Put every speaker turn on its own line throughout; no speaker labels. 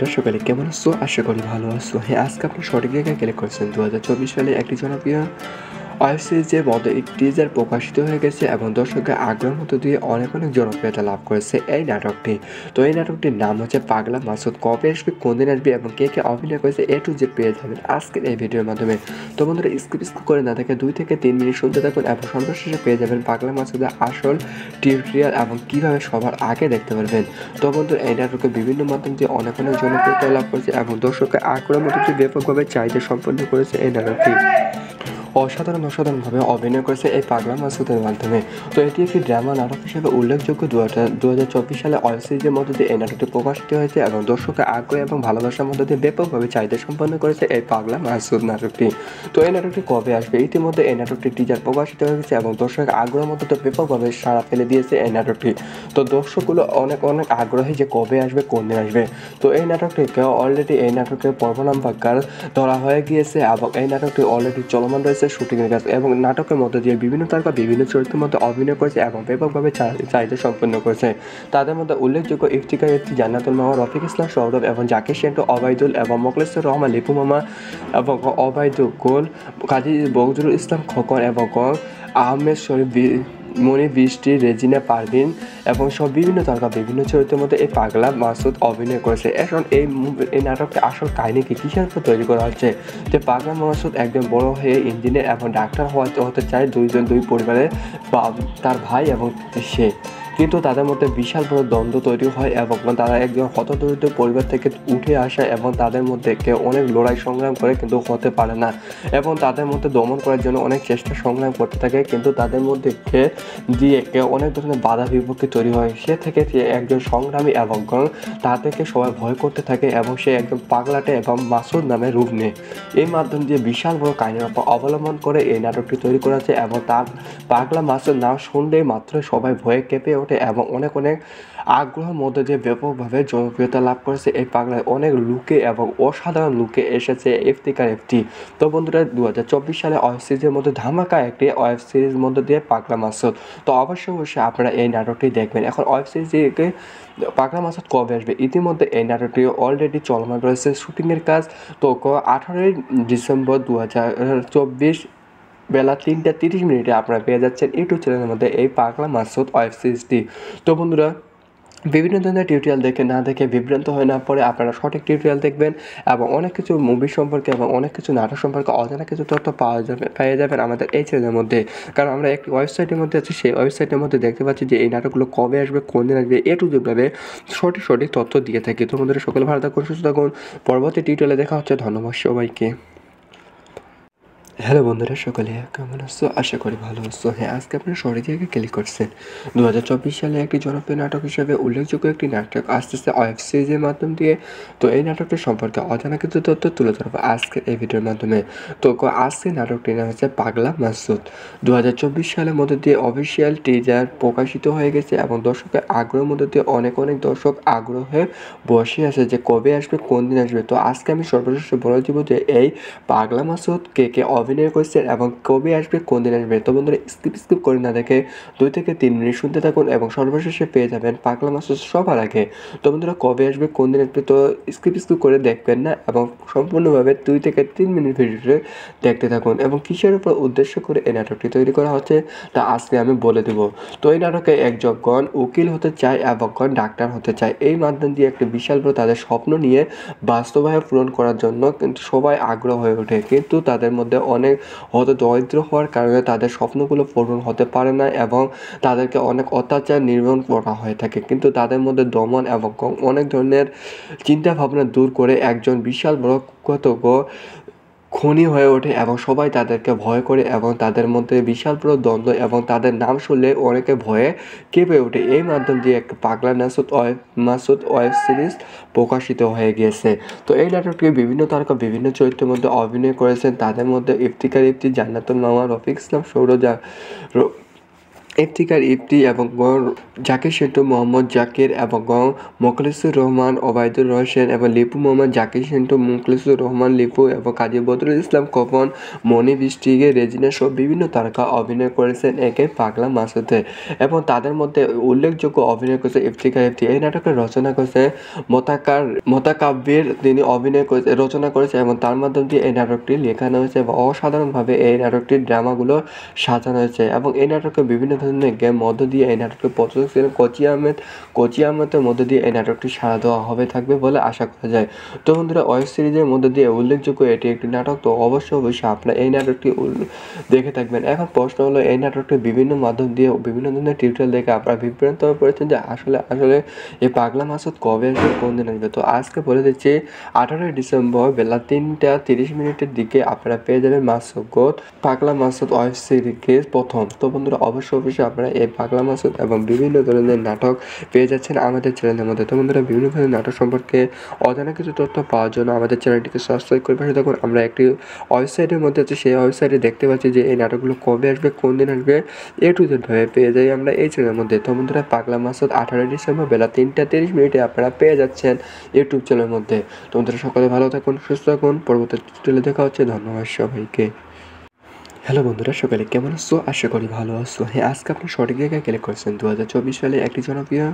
বন্ধুরা সকালে কেমন আছো? আশা করি ভালো আছো। হ্যাঁ, আজকে আপনি সঠিক জায়গায় ক্লিক করেছেন। 2024 সালে একটি জনপ্রিয় ওয়েব সিরিজের মধ্যে একটি টিজার প্রকাশিত হয়ে গেছে এবং দর্শকের আগ্রহের মধ্য দিয়ে অনেক জনপ্রিয়তা লাভ করেছে এই নাটকটি। তো এই নাটকটির নাম হচ্ছে পাগলা মাসুদ। কবে আসবে, কোন দিন আসবে এবং কে অভিনয় করেছে A to Z পেয়ে যাবেন আজকের এই ভিডিওর মাধ্যমে। তো বন্ধুরা স্কিপ করে না দেখে 2 থেকে 3 মিনিট শুনতে থাকুন এবং সর্বশেষে পেয়ে যাবেন পাগলা মাসুদের আসল টিউটোরিয়াল এবং কীভাবে সবার আগে দেখতে পারবেন। তো বন্ধুরা এই নাটকে বিভিন্ন মাধ্যম দিয়ে অনেক জনপ্রিয়তা লাভ করেছে এবং দর্শকের আগ্রহের মধ্যে দিয়ে ব্যাপকভাবে চাহিদা সম্পন্ন করেছে এই নাটকটি। অসাধারণভাবে অভিনয় করেছে এই পাগলা মাসুদের মাধ্যমে। তো এটি একটি ড্রামা নাটক হিসেবে উল্লেখযোগ্য। 2024 সালে ওয়েব সিরিজের মধ্যে দিয়ে এই নাটকটি প্রকাশিত হয়েছে এবং দর্শকের আগ্রহ এবং ভালোবাসার মধ্যে দিয়ে ব্যাপকভাবে চাহিদা সম্পন্ন করেছে এই পাগলা মাসুদ নাটকটি। তো এই নাটকটি কবে আসবে? ইতিমধ্যে এই নাটকটির টিজার প্রকাশিত হয়েছে এবং দর্শকের আগ্রহের মধ্যে তো ব্যাপকভাবে সাড়া ফেলে দিয়েছে এই নাটকটি। তো দর্শকগুলো অনেক আগ্রহী যে কবে আসবে, কোন দিন আসবে। তো এই নাটকটিকে অলরেডি এই নাটকের পর্ব নাম্বার ধরা হয়ে গিয়েছে এবং এই নাটকটি অলরেডি চলমান রয়েছে শুটিংয়ের কাজ এবং নাটকের মধ্যে দিয়ে বিভিন্ন তারকা বিভিন্ন চরিত্রের মধ্যে অভিনয় করেছে এবং ব্যাপকভাবে চাহিদা সম্পন্ন করেছে। তাদের মধ্যে উল্লেখযোগ্য ইফতিকার ইফতি, জান্নাতুল মামা, রফিক ইসলাম সৌরভ এবং জাকির সেন্টু, অবায়দুল এবং মোখলেসুর রহমান লিপু মামা এবং অবায়দুল গোল, কাজী বজরুল ইসলাম খোকন এবং আহমেদ শরীফ, মনি, বৃষ্টি, রেজিনা পারভিন এবং সব বিভিন্ন তারকা বিভিন্ন চরিত্রের মধ্যে এই পাগলা মাসুদ অভিনয় করেছে। এখন এই নাটকটি আসল কাহিনী কিসের উপর তৈরি করা হচ্ছে যে পাগলা মাসুদ একজন বড় হয়ে ইঞ্জিনিয়ার এবং ডাক্তার হতে চায় দুই পরিবারের, তার ভাই এবং সে। কিন্তু তাদের মধ্যে বিশাল বড় দ্বন্দ্ব তৈরি হয় এবং তারা একজন হতদরিদ্র পরিবার থেকে উঠে আসে এবং তাদের মধ্যে কেউ অনেক লড়াই সংগ্রাম করে কিন্তু হতে পারে না এবং তাদের মধ্যে দমন করার জন্য অনেক চেষ্টা সংগ্রাম করতে থাকে, কিন্তু তাদের মধ্যে কেউ অনেক ধরনের বাধা বিপত্তি তৈরি হয়। সে থেকে একজন সংগ্রামী এবং তা থেকে সবাই ভয় করতে থাকে এবং সে একজন পাগলাটে এবং মাসুদ নামে রূপ নেয়। এই মাধ্যম দিয়ে বিশাল বড় কাহিনীর উপর অবলম্বন করে এই নাটকটি তৈরি করা হয়েছে এবং তার পাগলা মাসুদ নাম শুনলেই মাত্র সবাই ভয়ে কেঁপে ওঠে এবং অনেক আগ্রহের মধ্যে দিয়ে ব্যাপকভাবে জনপ্রিয়তা লাভ করেছে এই পাগলায়। অনেক লুকে এবং অসাধারণ লুকে এসেছে ইফতিকার ইফতি। তো বন্ধুরা 2024 সালে ওয়েব সিরিজের মধ্যে ধামাকা একটি ওয়েব সিরিজ মধ্যে দিয়ে পাগলা মাসুদ। তো অবশ্যই আপনারা এই নাটকটি দেখবেন। এখন ওয়েব সিরিজে পাগলা মাসুদ কবে আসবে? ইতিমধ্যে এই নাটকটি অলরেডি চলমান রয়েছে শুটিংয়ের কাজ। তো 18 ডিসেম্বর 2024 বেলা 3:30 আপনারা পেয়ে যাচ্ছেন ইউটিউব চ্যানেলের মধ্যে এই পাগলা মাসুদ ওয়েব সিরিজটি। তো বন্ধুরা বিভিন্ন ধরনের টিউটোরিয়াল দেখে না দেখে বিভ্রান্ত হয়ে না পড়ে আপনারা সঠিক টিউটোরিয়াল দেখবেন এবং অনেক কিছু মুভি সম্পর্কে এবং অনেক কিছু নাটক সম্পর্কে অজানা কিছু তথ্য পেয়ে যাবেন আমাদের এই চ্যানেলের মধ্যে। কারণ আমরা একটি ওয়েবসাইটের মধ্যে আছি, সেই ওয়েবসাইটের মধ্যে দেখতে পাচ্ছি যে এই নাটকগুলো কবে আসবে, কোন দিন আসবে, A to Z ভাবে সঠিক তথ্য দিয়ে থাকি। তো বন্ধুরা সকলে ভালো থাকুন, সুস্থ থাকুন। পরবর্তী টিউটোরিয়ালে দেখা হচ্ছে। ধন্যবাদ সবাইকে। হ্যালো বন্ধুরা সকালে কেমন আছো? আশা করি ভালো আছো। হ্যাঁ, আজকে আপনারা সঠিক জায়গায় ক্লিক করছেন। 2024 সালে একটি জনপ্রিয় নাটক হিসেবে উল্লেখযোগ্য একটি নাটক আসতেছে ওয়েব সিরিজের মাধ্যম দিয়ে। তো এই নাটকটি সম্পর্কে অজানা কিছু তথ্য তুলে ধরবো আজকের এই ভিডিওর মাধ্যমে। তো আজকের নাটকটির নাম হচ্ছে পাগলা মাসুদ। 2024 সালের মধ্যে দিয়ে অফিসিয়াল টিজার প্রকাশিত হয়ে গেছে এবং দর্শকের আগ্রহের মধ্যে দিয়ে অনেক দর্শক আগ্রহে বসে আছে যে কবে আসবে, কোন দিন আসবে। তো আজকে আমি সর্বশেষ বলে দিব যে এই পাগলা মাসুদ কে অভিনয় করছেন এবং কবে আসবে, কোন দিন আসবে। তো বন্ধুরা স্কিপ করে না দেখে 2 থেকে 3 মিনিট শুনতে থাকুন এবং সর্বশেষে পেয়ে যাবেন পাগলা মাসুদ সবার আগে। তো বন্ধুরা কবে আসবে, কোন দিন আসবে তো স্কিপ করে দেখবেন না এবং সম্পূর্ণভাবে 2 থেকে 3 মিনিট ভিডিওটি দেখতে থাকুন এবং কিসের উপর উদ্দেশ্য করে এই নাটকটি তৈরি করা হচ্ছে তা আজকে আমি বলে দেব। তো এই নাটকে একজন উকিল হতে চায় এবং ডাক্তার হতে চায়। এই মাধ্যম দিয়ে একটি বিশাল বড় তাদের স্বপ্ন নিয়ে বাস্তবায়ন পূরণ করার জন্য কিন্তু সবাই আগ্রহ হয়ে ওঠে, কিন্তু তাদের মধ্যে অনেক দরিদ্র হওয়ার কারণে তাদের স্বপ্নগুলো পূরণ হতে পারে না এবং তাদেরকে অনেক অত্যাচার নির্মূল করা হয়ে থাকে। কিন্তু তাদের মধ্যে দমন এবং অনেক ধরনের চিন্তা ভাবনা দূর করে একজন বিশাল বড় কুখ্যাত খুনি হয়ে ওঠে এবং সবাই তাদেরকে ভয় করে এবং তাদের মধ্যে বিশাল বড় দ্বন্দ্ব এবং তাদের নাম শুনলে অনেকে ভয়ে কেঁপে ওঠে। এই মাধ্যম দিয়ে একটা পাগলা মাসুদ ওয়েব সিরিজ প্রকাশিত হয়ে গিয়েছে। তো এই নাটকটি বিভিন্ন তারকা বিভিন্ন চরিত্রের মধ্যে অভিনয় করেছেন। তাদের মধ্যে ইফতিকার ইফতি, জান্নাতুল মামা, রফিক ইসলাম সৌরভ ইফতিকার ইফতি এবং জাকির সেন্টু, মোহাম্মদ জাকির এবং মোখলেসুর রহমান, ওবায়দুর রহমান এবং লিপু মোহাম্মদ জাকির সেন্টু, মোখলেসুর রহমান লিপু এবং কাজী বদরুল ইসলাম খোকন, মনি বৃষ্টি, রেজিনা সহ বিভিন্ন তারকা অভিনয় করেছেন একে পাগলা মাসুদে। এবং তাদের মধ্যে উল্লেখযোগ্য অভিনয় করেছে ইফতিকার ইফতি। এই নাটকের রচনা করেছে মোতাকাব্বির, তিনি রচনা করেছে এবং তার মাধ্যম দিয়ে এই নাটকটি লেখানো হয়েছে এবং অসাধারণভাবে এই নাটকটির ড্রামাগুলো সাজানো হয়েছে। এবং এই নাটকে বিভিন্ন ধরনের গেম মধ্য দিয়ে এই নাটকটি প্রযোজক ছিলেন কোচি আহমেদের মধ্য দিয়ে এই নাটকটি সাড়া দেওয়া হবে থাকবে বলে আশা করা যায়। তো বন্ধুরা, ওয়েব সিরিজের মধ্যে দিয়ে উল্লেখযোগ্য এটি একটি নাটক, তো অবশ্যই আপনারা এই নাটকটি দেখে থাকবেন। এখন প্রশ্ন হলো, এই নাটকটি বিভিন্ন মাধ্যম দিয়ে বিভিন্ন ধরনের টিউটোরিয়াল দেখে আপনারা বিভ্রান্ত হয়ে পড়েছেন যে আসলে এই পাগলা মাসুদ কবে আসবে, কোন দিন আসবে। তো আজকে বলে দিচ্ছি, 18 ডিসেম্বর বেলা 3টা30 দিকে আপনারা পেয়ে যাবেন পাগলা মাসুদ ওয়েব সিরিজ প্রথম। তো বন্ধুরা, অবশ্যই আপনারা এই পাগলা মাসুদ এবং বিভিন্ন ধরনের নাটক পেয়ে যাচ্ছেন আমাদের চ্যানেলের মধ্যে। তো বন্ধুরা, বিভিন্ন ধরনের নাটক সম্পর্কে অজানা কিছু তথ্য পাওয়ার জন্য আমাদের চ্যানেলটিকে সাবস্ক্রাইব করে পাশে থাকুন। আমরা একটি ওয়েবসাইটের মধ্যে আছে, সেই ওয়েবসাইটে দেখতে পাচ্ছি যে এই নাটকগুলো কবে আসবে, কোন দিন আসবে, A to Z ভাবে পেয়ে যাই আমরা এই চ্যানেলের মধ্যে। তো বন্ধুরা, পাগলা মাসুদ 18 ডিসেম্বর বেলা 3টা30 আপনারা পেয়ে যাচ্ছেন ইউটিউব চ্যানেলের মধ্যে। তো বন্ধুরা, সকলে ভালো থাকুন, সুস্থ থাকুন, পরবর্তী টিউটোরিয়ালে দেখা হচ্ছে। ধন্যবাদ সবাইকে। হ্যালো বন্ধুরা, সকালে কেমন আছো? আশা করি ভালো আছো। হ্যাঁ, আজকে আপনি সঠিক জায়গায় ক্লিক করেছেন। 2024 সালে একটি জনপ্রিয়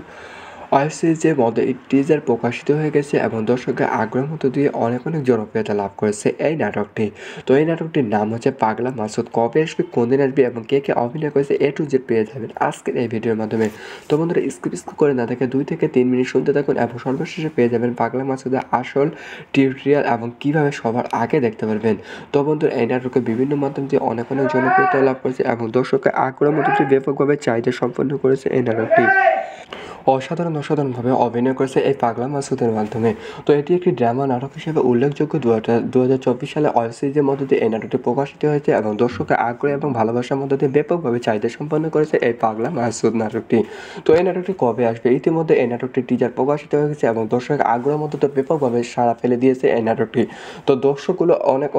ওয়েব সিরিজের মধ্যে টিজার প্রকাশিত হয়ে গেছে এবং দর্শকের আগ্রহের মধ্য দিয়ে অনেক জনপ্রিয়তা লাভ করেছে এই নাটকটি। তো এই নাটকটির নাম হচ্ছে পাগলা মাসুদ। কবে আসবে, কোন দিন আসবে এবং কে অভিনয় করেছে A to Z পেয়ে যাবেন আজকের এই ভিডিওর মাধ্যমে। তো বন্ধুরা, স্কিপ করে না দেখে 2 থেকে 3 মিনিট শুনতে থাকুন এবং সর্বশেষে পেয়ে যাবেন পাগলা মাসুদের আসল টিউটোরিয়াল এবং কীভাবে সবার আগে দেখতে পারবেন। তো বন্ধুরা, এই নাটকে বিভিন্ন মাধ্যম দিয়ে অনেক জনপ্রিয়তা লাভ করেছে এবং দর্শকের আগ্রহের মধ্য দিয়ে ব্যাপকভাবে চাহিদা সম্পন্ন করেছে এই নাটকটি। অসাধারণভাবে অভিনয় করেছে এই পাগলা মাসুদের মাধ্যমে। তো এটি একটি ড্রামা নাটক হিসেবে উল্লেখযোগ্য। 2024 সালে ওয়েব সিরিজের মধ্য দিয়ে এই নাটকটি প্রকাশিত হয়েছে এবং দর্শকের আগ্রহ এবং ভালোবাসার মধ্য দিয়ে ব্যাপকভাবে চাহিদা সম্পন্ন করেছে এই পাগলা মাসুদ নাটকটি। তো এই নাটকটি কবে আসবে? ইতিমধ্যে এই নাটকটির টিজার প্রকাশিত হয়ে গেছে এবং দর্শকের আগ্রহের মধ্য দিয়ে ব্যাপকভাবে সাড়া ফেলে দিয়েছে এই নাটকটি। তো দর্শকগুলো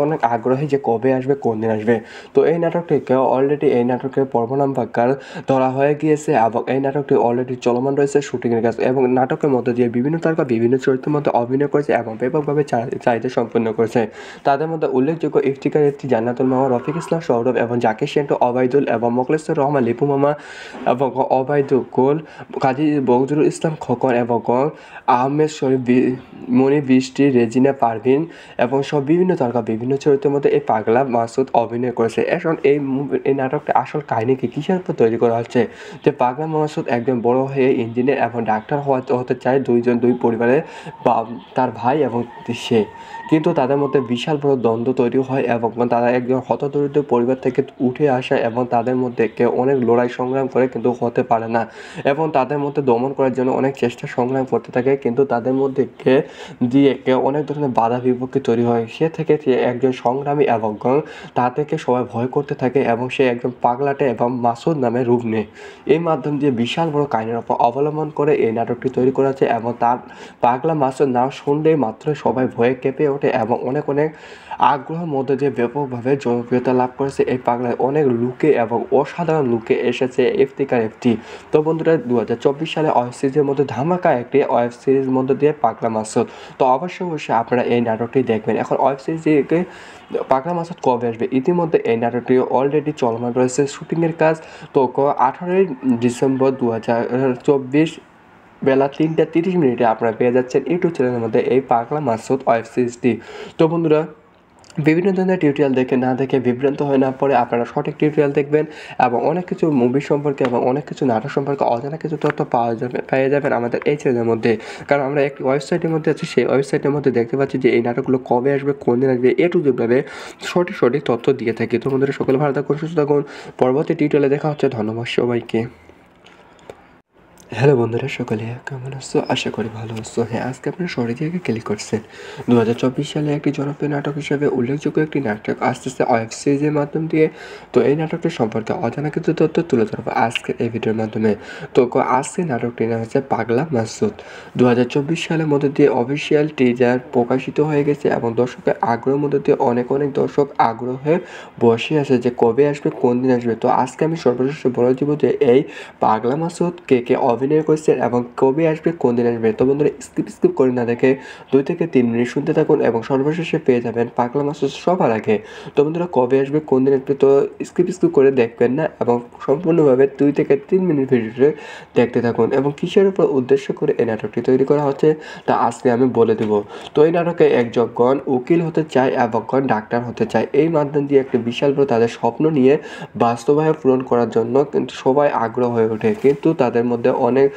অনেক আগ্রহী যে কবে আসবে, কোন দিন আসবে। তো এই নাটকটিকে অলরেডি এই নাটকের পর্ব নাম্বার ধরা হয়ে গিয়েছে এবং এই নাটকটি অলরেডি চলমান রয়েছে শুটিংয়ের কাজ এবং নাটকের মধ্যে দিয়ে বিভিন্ন তারকা বিভিন্ন চরিত্রের মধ্যে অভিনয় করেছে এবং ব্যাপকভাবে চাহিদা সম্পন্ন করেছে। তাদের মধ্যে উল্লেখযোগ্য ইফতিকার ইফতি, জান্নাতুল মামা, রফিক ইসলাম সৌরভ এবং জাকির সেন্টু, ওবায়দুল এবং মোখলেসুর রহমান লিপু মামা এবং ওবায়দুল গোল, কাজী বদরুল ইসলাম খোকন এবং আহমেদ শরীফ, মনি বৃষ্টি, রেজিনা পারভিন এবং সব বিভিন্ন তারকা বিভিন্ন চরিত্রের মধ্যে এই পাগলা মাসুদ অভিনয় করেছে। এখন এই নাটকটা আসল কাহিনীকে কিসের উপর তৈরি করা হচ্ছে যে পাগলা মাসুদ একজন বড় হয়ে ইঞ্জিনিয়ার এবং ডাক্তার হতে চায়, দুই পরিবারের তার ভাই এবং সে, কিন্তু তাদের মধ্যে বিশাল বড় দ্বন্দ্ব তৈরি হয় এবং তারা একজন হতদরিদ্র পরিবার থেকে উঠে আসে এবং তাদের মধ্যে কেউ অনেক লড়াই সংগ্রাম করে কিন্তু হতে পারে না এবং তাদের মধ্যে দমন করার জন্য অনেক চেষ্টা সংগ্রাম করতে থাকে, কিন্তু তাদের মধ্যে কেউ অনেক ধরনের বাধা বিপত্তি তৈরি হয়। সে একজন সংগ্রামী এবং তা থেকে সবাই ভয় করতে থাকে এবং সে একজন পাগলাটে এবং মাসুদ নামে রূপ নেয়। এই মাধ্যম দিয়ে বিশাল বড় কাহিনীর উপর অবলম্বন করে এই নাটকটি তৈরি করা হয়েছে এবং তার পাগলা মাসুদ নাম শুনলেই মাত্র সবাই ভয়ে কেঁপে ওঠে এবং অনেক আগ্রহের মধ্যে দিয়ে ব্যাপকভাবে জনপ্রিয়তা লাভ করেছে এই পাগলা। অনেক লুকে এবং অসাধারণ লুকে এসেছে ইফতিকার ইফতি। তো বন্ধুরা, 2024 সালে ওয়েব সিরিজের মধ্যে ধামাকা একটি ওয়েব সিরিজের মধ্যে দিয়ে পাগলা মাসুদ। তো অবশ্যই আপনারা এই নাটকটি দেখবেন। এখন ওয়েব সিরিজে পাগলা মাসুদ কবে আসবে? ইতিমধ্যে এই নাটকটি অলরেডি চলমান রয়েছে শুটিংয়ের কাজ। তো 18 ডিসেম্বর 2024 বেলা 3টা30 আপনারা পেয়ে যাচ্ছেন ইউটিউব চ্যানেলের মধ্যে এই পাগলা মাসুদ ওয়েব সিরিজটি। তো বন্ধুরা, বিভিন্ন ধরনের টিউটোরিয়াল দেখে বিভ্রান্ত হয়ে না পড়ে আপনারা সঠিক টিউটোরিয়াল দেখবেন এবং অনেক কিছু মুভি সম্পর্কে এবং অনেক কিছু নাটক সম্পর্কে অজানা কিছু তথ্য পেয়ে যাবেন আমাদের এই চ্যানেলের মধ্যে। কারণ আমরা একটি ওয়েবসাইটের মধ্যে আছি, সেই ওয়েবসাইটের মধ্যে দেখতে পাচ্ছি যে এই নাটকগুলো কবে আসবে, কোন দিন আসবে, A to Z ভাবে সঠিক তথ্য দিয়ে থাকি। তো বন্ধুরা, সকলে ভালো থাকুন, সুস্থ থাকুন, পরবর্তী টিউটোরিয়ালে দেখা হচ্ছে। ধন্যবাদ সবাইকে। হ্যালো বন্ধুরা, সকলে কেমন আছো? আশা করি ভালো আছো। হ্যাঁ, আজকে আপনারা সরে জায়গায় ক্লিক করছেন। 2024 সালে একটি জনপ্রিয় নাটক হিসেবে উল্লেখযোগ্য একটি নাটক আসতেছে ওয়েব সিরিজের মাধ্যম দিয়ে। তো এই নাটকটি সম্পর্কে অজানা কিছু তথ্য তুলে ধরবো আজকের এই ভিডিওর মাধ্যমে। তো আজকে নাটকটির নাম হচ্ছে পাগলা মাসুদ। 2024 সালের মধ্যে দিয়ে অফিসিয়াল টিজার প্রকাশিত হয়ে গেছে এবং দর্শকের আগ্রহের মধ্যে দিয়ে অনেক দর্শক আগ্রহে বসে আছে যে কবে আসবে, কোন দিন আসবে। তো আজকে আমি সর্বশেষ বলে দিব যে এই পাগলা মাসুদ কে অভিনয় করছেন এবং কবে আসবে, কোন দিন আসবে। তো বন্ধুরা, স্কিপ করে না দেখে 2 থেকে 3 মিনিট শুনতে থাকুন এবং সর্বশেষে পেয়ে যাবেন পাগলা মাসুদ সবার আগে। তো বন্ধুরা, কবে আসবে, কোন দিন আসবে, তো স্কিপ করে দেখবেন না এবং সম্পূর্ণভাবে 2 থেকে 3 মিনিট ভিডিওটি দেখতে থাকুন। এবং কিসের উপর উদ্দেশ্য করে এই নাটকটি তৈরি করা হচ্ছে তা আজকে আমি বলে দেব। তো এই নাটকে একজন উকিল হতে চায় এবং ডাক্তার হতে চায়। এই মাধ্যম দিয়ে একটি বিশাল বড় তাদের স্বপ্ন নিয়ে বাস্তবায়ন পূরণ করার জন্য কিন্তু সবাই আগ্রহ হয়ে ওঠে, কিন্তু তাদের মধ্যে অনেক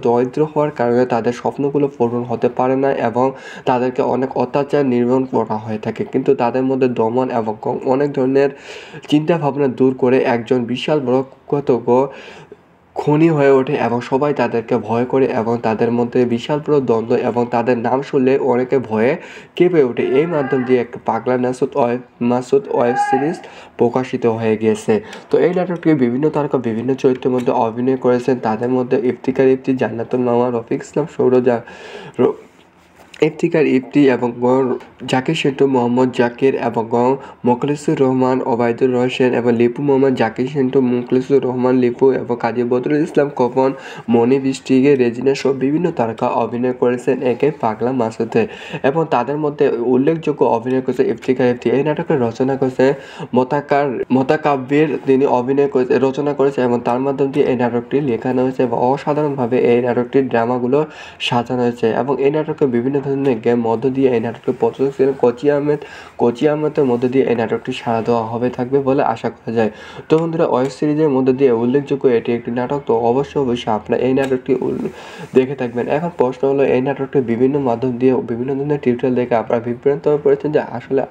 দরিদ্র হওয়ার কারণে তাদের স্বপ্নগুলো পূরণ হতে পারে না এবং তাদেরকে অনেক অত্যাচার নির্মাণ করা হয়ে থাকে। কিন্তু তাদের মধ্যে দমন এবং অনেক ধরনের চিন্তা ভাবনা দূর করে একজন বিশাল বড় কুখ্যাত খুনি হয়ে ওঠে এবং সবাই তাদেরকে ভয় করে এবং তাদের মধ্যে বিশাল বড় দ্বন্দ্ব এবং তাদের নাম শুনলে অনেকে ভয়ে কেঁপে ওঠে। এই মাধ্যম দিয়ে একটা পাগলা মাসুদ ওয়েব সিরিজ প্রকাশিত হয়ে গিয়েছে। তো এই নাটকটি বিভিন্ন তারকা বিভিন্ন চরিত্রের মধ্যে অভিনয় করেছেন। তাদের মধ্যে ইফতিকার ইফতি, জান্নাতুল মাওয়া, রফিক ইসলাম সৌরজা, ইফতিকার ইফতি এবং জাকির সেন্টু, মোহাম্মদ জাকির এবং মোখলেসুর রহমান, ওবায়দুর রহমান এবং লিপু, মোহাম্মদ জাকির সেন্টু, মোখলেসুর রহমান লিপু এবং কাজী বদরুল ইসলাম কপন, মনি বৃষ্টি, রেজিনা সহ বিভিন্ন তারকা অভিনয় করেছেন একে পাগলা মাসুদে। এবং তাদের মধ্যে উল্লেখযোগ্য অভিনয় করেছে ইফতিকার ইফতি। এই নাটকের রচনা করেছে মোতাকাব্বির, তিনি রচনা করেছে এবং তার মাধ্যম দিয়ে এই নাটকটি লেখানো হয়েছে এবং অসাধারণভাবে এই নাটকটির ড্রামাগুলো সাজানো হয়েছে। এবং এই নাটকে বিভিন্ন ধরনের গেম মধ্য দিয়ে এই নাটকটি প্রযোজক ছিলেন কোচি আহমেদের মধ্য দিয়ে এই নাটকটি সাড়া দেওয়া হবে থাকবে বলে আশা করা যায়। তো বন্ধুরা, ওয়েব সিরিজের মধ্যে দিয়ে উল্লেখযোগ্য এটি একটি নাটক। তো অবশ্যই আপনারা এই নাটকটি দেখে থাকবেন। এখন প্রশ্ন হলো, এই নাটকটি বিভিন্ন মাধ্যম দিয়ে বিভিন্ন ধরনের টিউটোরিয়াল দেখে আপনারা বিভ্রান্ত হয়ে পড়েছেন যে আসলে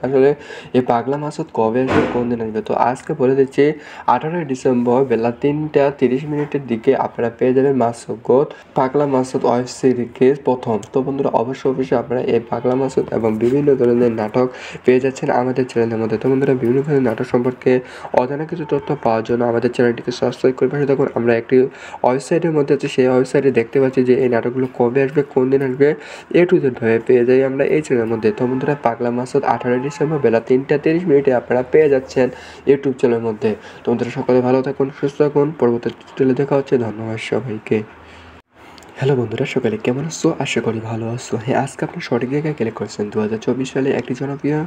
এই পাগলা মাসুদ কবে আসবে, কোন দিন আসবে। তো আজকে বলে দিচ্ছি, 18 ডিসেম্বর বেলা 3টা 30 মিনিটের দিকে আপনারা পেয়ে যাবেন পাগলা মাসুদ ওয়েব সিরিজ প্রথম। তো বন্ধুরা, অবশ্যই আপনারা এই পাগলা মাসুদ এবং বিভিন্ন ধরনের নাটক পেয়ে যাচ্ছেন আমাদের চ্যানেলের মধ্যে। তো বন্ধুরা, বিভিন্ন ধরনের নাটক সম্পর্কে অজানা কিছু তথ্য পাওয়ার জন্য আমাদের চ্যানেলটিকে সাবস্ক্রাইব করে পাশে থাকুন। আমরা একটি ওয়েবসাইটের মধ্যে আছে, সেই ওয়েবসাইটে দেখতে পাচ্ছি যে এই নাটকগুলো কবে আসবে, কোন দিন আসবে, A to Z ভাবে পেয়ে যাই আমরা এই চ্যানেলের মধ্যে। তো বন্ধুরা, পাগলা মাসুদ 18 ডিসেম্বর বেলা 3টা 30 মিনিটে আপনারা পেয়ে যাচ্ছেন ইউটিউব চ্যানেলের মধ্যে। তো বন্ধুরা, সকলে ভালো থাকুন, সুস্থ থাকুন। পরবর্তী টিউটোরিয়ালে দেখা হচ্ছে। ধন্যবাদ সবাইকে। হ্যালো বন্ধুরা, সকালে কেমন আছো? আশা করি ভালো আছো। হ্যাঁ, আজকে আপনি সঠিক জায়গায় ক্লিক করেছেন। 2024 সালে একটি জনপ্রিয়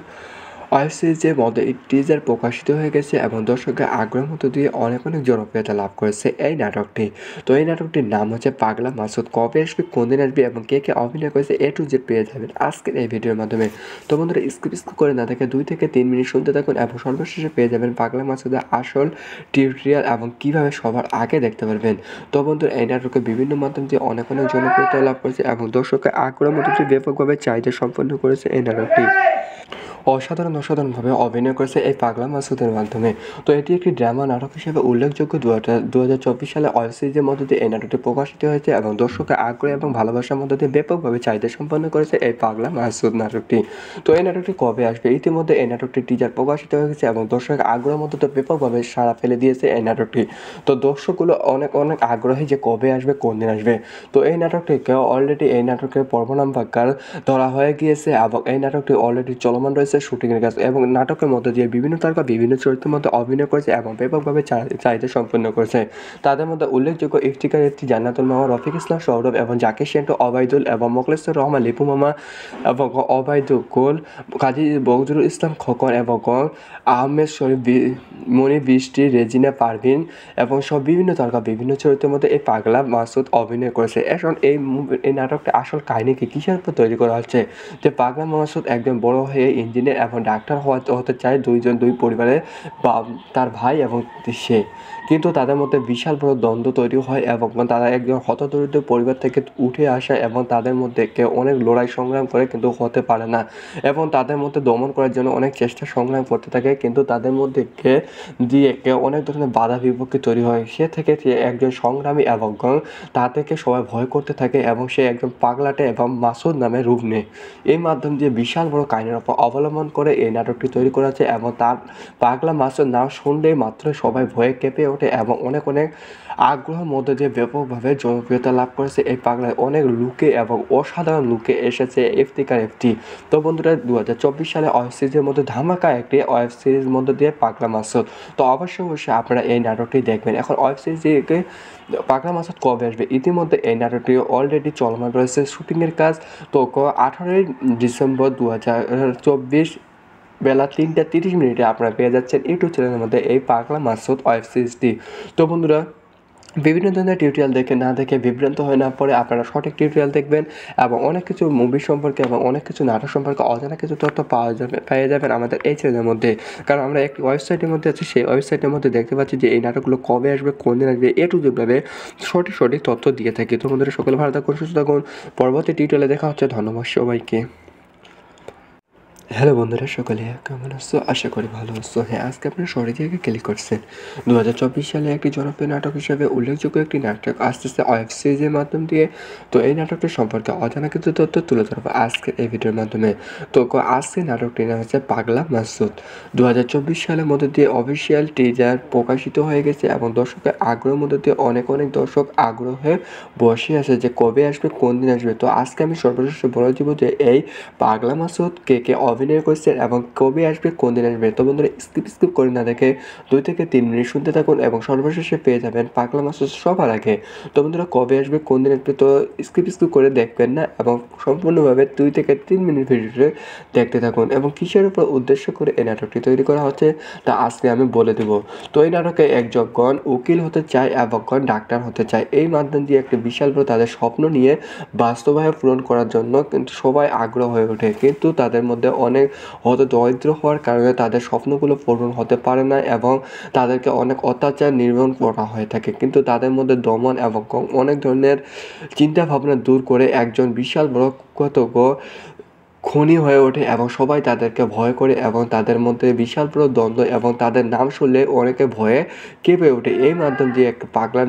ওয়েব সিরিজের মধ্যে টিজার প্রকাশিত হয়ে গেছে এবং দর্শকের আগ্রহের মধ্য দিয়ে অনেক জনপ্রিয়তা লাভ করেছে এই নাটকটি। তো এই নাটকটির নাম হচ্ছে পাগলা মাসুদ। কবে আসবে, কোন দিন আসবে এবং কে অভিনয় করেছে A to Z পেয়ে যাবেন আজকের এই ভিডিওর মাধ্যমে। তো বন্ধুরা, স্কিপ করে না দেখে 2 থেকে 3 মিনিট শুনতে থাকুন এবং সর্বশেষে পেয়ে যাবেন পাগলা মাসুদের আসল টিউটোরিয়াল এবং কীভাবে সবার আগে দেখতে পারবেন। তো বন্ধুরা, এই নাটকে বিভিন্ন মাধ্যম দিয়ে অনেক জনপ্রিয়তা লাভ করেছে এবং দর্শকের আগ্রহের মধ্যে দিয়ে ব্যাপকভাবে চাহিদা সম্পন্ন করেছে এই নাটকটি। অসাধারণভাবে অভিনয় করেছে এই পাগলা মাসুদের মাধ্যমে। তো এটি একটি ড্রামা নাটক হিসেবে উল্লেখযোগ্য। 2024 সালে ওয়েব সিরিজের মধ্য দিয়ে এই নাটকটি প্রকাশিত হয়েছে এবং দর্শকের আগ্রহ এবং ভালোবাসার মধ্য দিয়ে ব্যাপকভাবে চাহিদা সম্পন্ন করেছে এই পাগলা মাসুদ নাটকটি। তো এই নাটকটি কবে আসবে? ইতিমধ্যে এই নাটকটির টিজার প্রকাশিত হয়ে গেছে এবং দর্শকের আগ্রহের মধ্যে তো ব্যাপকভাবে সাড়া ফেলে দিয়েছে এই নাটকটি। তো দর্শকগুলো অনেক আগ্রহী যে কবে আসবে, কোন দিন আসবে। তো এই নাটকটিকে অলরেডি এই নাটকের পর্ব নাম্বার ধরা হয়ে গিয়েছে এবং এই নাটকটি অলরেডি চলমান রয়েছে শুটিংয়ের কাজ এবং নাটকের মধ্যে দিয়ে বিভিন্ন তারকা বিভিন্ন চরিত্রের মধ্যে অভিনয় করেছে এবং ব্যাপকভাবে চাহিদা সম্পন্ন করেছে। তাদের মধ্যে উল্লেখযোগ্য ইফতিকার ইফতি, জান্নাতুল মাওয়া, রফিক ইসলাম সৌরভ এবং জাকির সেন্টু, ওবায়দুল এবং মোখলেসুর রহমান লিপু মামা এবং ওবায়দুল, কাজী বদরুল ইসলাম খোকন এবং আহমেদ শরীফ, মনি বৃষ্টি, রেজিনা পারভিন এবং সব বিভিন্ন তারকা বিভিন্ন চরিত্রের মধ্যে এই পাগলা মাসুদ অভিনয় করেছে। এখন এই নাটকটা আসল কাহিনী কিসের উপর তৈরি করা হচ্ছে যে পাগলা মাসুদ একজন বড় হয়ে ইঞ্জিনিয়ার এবং ডাক্তার হতে চায় দুই পরিবারের বা তার ভাই এবং সে, কিন্তু তাদের মধ্যে বিশাল বড় দ্বন্দ্ব তৈরি হয় এবং তারা একজন হতদরিদ্র পরিবার থেকে উঠে আসে এবং তাদের মধ্যে কেউ অনেক লড়াই সংগ্রাম করে কিন্তু হতে পারে না এবং তাদের মধ্যে দমন করার জন্য অনেক চেষ্টা সংগ্রাম করতে থাকে কিন্তু তাদের মধ্যে কেউ অনেক ধরনের বাধা বিপত্তি তৈরি হয়। সে একজন সংগ্রামী এবং তা থেকে সবাই ভয় করতে থাকে এবং সে একজন পাগলাটে এবং মাসুদ নামে রূপ নেয়। এই মাধ্যম দিয়ে বিশাল বড় কাহিনীর উপর অবলম্বন করে এই নাটকটি তৈরি করা হয়েছে এবং তার পাগলা মাসুদ নাম শুনলেই মাত্র সবাই ভয়ে কেঁপে ওঠে এবং অনেক আগ্রহের মধ্যে দিয়ে ব্যাপকভাবে জনপ্রিয়তা লাভ করেছে। এই পাগলায় অনেক লুকে এবং অসাধারণ লুকে এসেছে ইফতিকার এফটি। তো বন্ধুরা 2024 সালে ওয়েব সিরিজের মধ্যে ধামাকা একটি ওয়েব সিরিজ মধ্যে দিয়ে পাগলা মাসুদ। তো অবশ্যই আপনারা এই নাটকটি দেখবেন। এখন ওয়েব সিরিজে পাগলা মাসুদ কবে আসবে? ইতিমধ্যে এই নাটকটি অলরেডি চলমান রয়েছে শুটিংয়ের কাজ। তো 18ই ডিসেম্বর 2024 বেলা 3:30 আপনারা পেয়ে যাচ্ছেন ইউটিউব চ্যানেলের মধ্যে এই পাগলা মাসুদ ওয়েব সিরিজটি। তো বন্ধুরা বিভিন্ন ধরনের টিউটোরিয়াল না দেখে বিভ্রান্ত হয়ে না পড়ে আপনারা সঠিক টিউটোরিয়াল দেখবেন এবং অনেক কিছু মুভি সম্পর্কে এবং অনেক কিছু নাটক সম্পর্কে অজানা কিছু তথ্য পেয়ে যাবেন আমাদের এই চ্যানেলের মধ্যে। কারণ আমরা একটি ওয়েবসাইটের মধ্যে আছি, সেই ওয়েবসাইটের মধ্যে দেখতে পাচ্ছি যে এই নাটকগুলো কবে আসবে, কোন দিন আসবে, টু জেডভাবে সঠিক তথ্য দিয়ে থাকি। তো বন্ধুরা সকলে ভালো থাকুন, সুস্থ থাকুন। পরবর্তী টিউটোরিয়ালে দেখা হচ্ছে। ধন্যবাদ সবাইকে। হ্যালো বন্ধুরা, সকলে কেমন আছো? আশা করি ভালো আছো। হ্যাঁ, আজকে আপনারা সঠিক জায়গায় ক্লিক করছেন। 2024 সালে একটি জনপ্রিয় নাটক হিসেবে উল্লেখযোগ্য একটি নাটক আসতেছে ওয়েব সিরিজের মাধ্যম দিয়ে। তো এই নাটকটি সম্পর্কে অজানা কিছু তথ্য তুলে ধরবো আজকের এই ভিডিওর মাধ্যমে। তো আজকের নাটকটির নাম হচ্ছে পাগলা মাসুদ। 2024 সালের মধ্যে দিয়ে অফিসিয়াল টিজার প্রকাশিত হয়ে গেছে এবং দর্শকের আগ্রহের মধ্যে দিয়ে অনেক দর্শক আগ্রহে বসে আছে যে কবে আসবে, কোন দিন আসবে। তো আজকে আমি সর্বশেষ বলে দিব যে এই পাগলা মাসুদ কে অভিনয় করছেন এবং কবে আসবে, কোন দিন আসবে। তো বন্ধুরা স্কিপ করে না দেখে 2 থেকে 3 মিনিট শুনতে থাকুন এবং সর্বশেষে পেয়ে যাবেন পাগলা মাসুদ সবার আগে। তো বন্ধুরা কবে আসবে, কোন দিন আসবে, তো স্কিপ করে দেখবেন না এবং সম্পূর্ণভাবে 2 থেকে 3 মিনিট ভিডিওটি দেখতে থাকুন এবং কিসের উপর উদ্দেশ্য করে এই নাটকটি তৈরি করা হচ্ছে তা আজকে আমি বলে দেব। তো এই নাটকে একজন উকিল হতে চায় এবং ডাক্তার হতে চায়। এই মাধ্যম দিয়ে একটি বিশাল বড় তাদের স্বপ্ন নিয়ে বাস্তবায়ন পূরণ করার জন্য কিন্তু সবাই আগ্রহ হয়ে ওঠে, কিন্তু তাদের মধ্যে অনেক দরিদ্র হওয়ার কারণে তাদের স্বপ্নগুলো পূরণ হতে পারে না এবং তাদেরকে অনেক অত্যাচার নির্মূল করা হয়ে থাকে। কিন্তু তাদের মধ্যে দমন এবং অনেক ধরনের চিন্তা ভাবনা দূর করে একজন বিশাল বড় কুখ্যাত খুনি হয়ে ওঠে এবং সবাই তাদেরকে ভয় করে এবং তাদের মধ্যে বিশাল বড় দ্বন্দ্ব এবং তাদের নাম শুনলে অনেকে ভয়ে কেঁপে ওঠে। এই মাধ্যম দিয়ে একটা পাগলা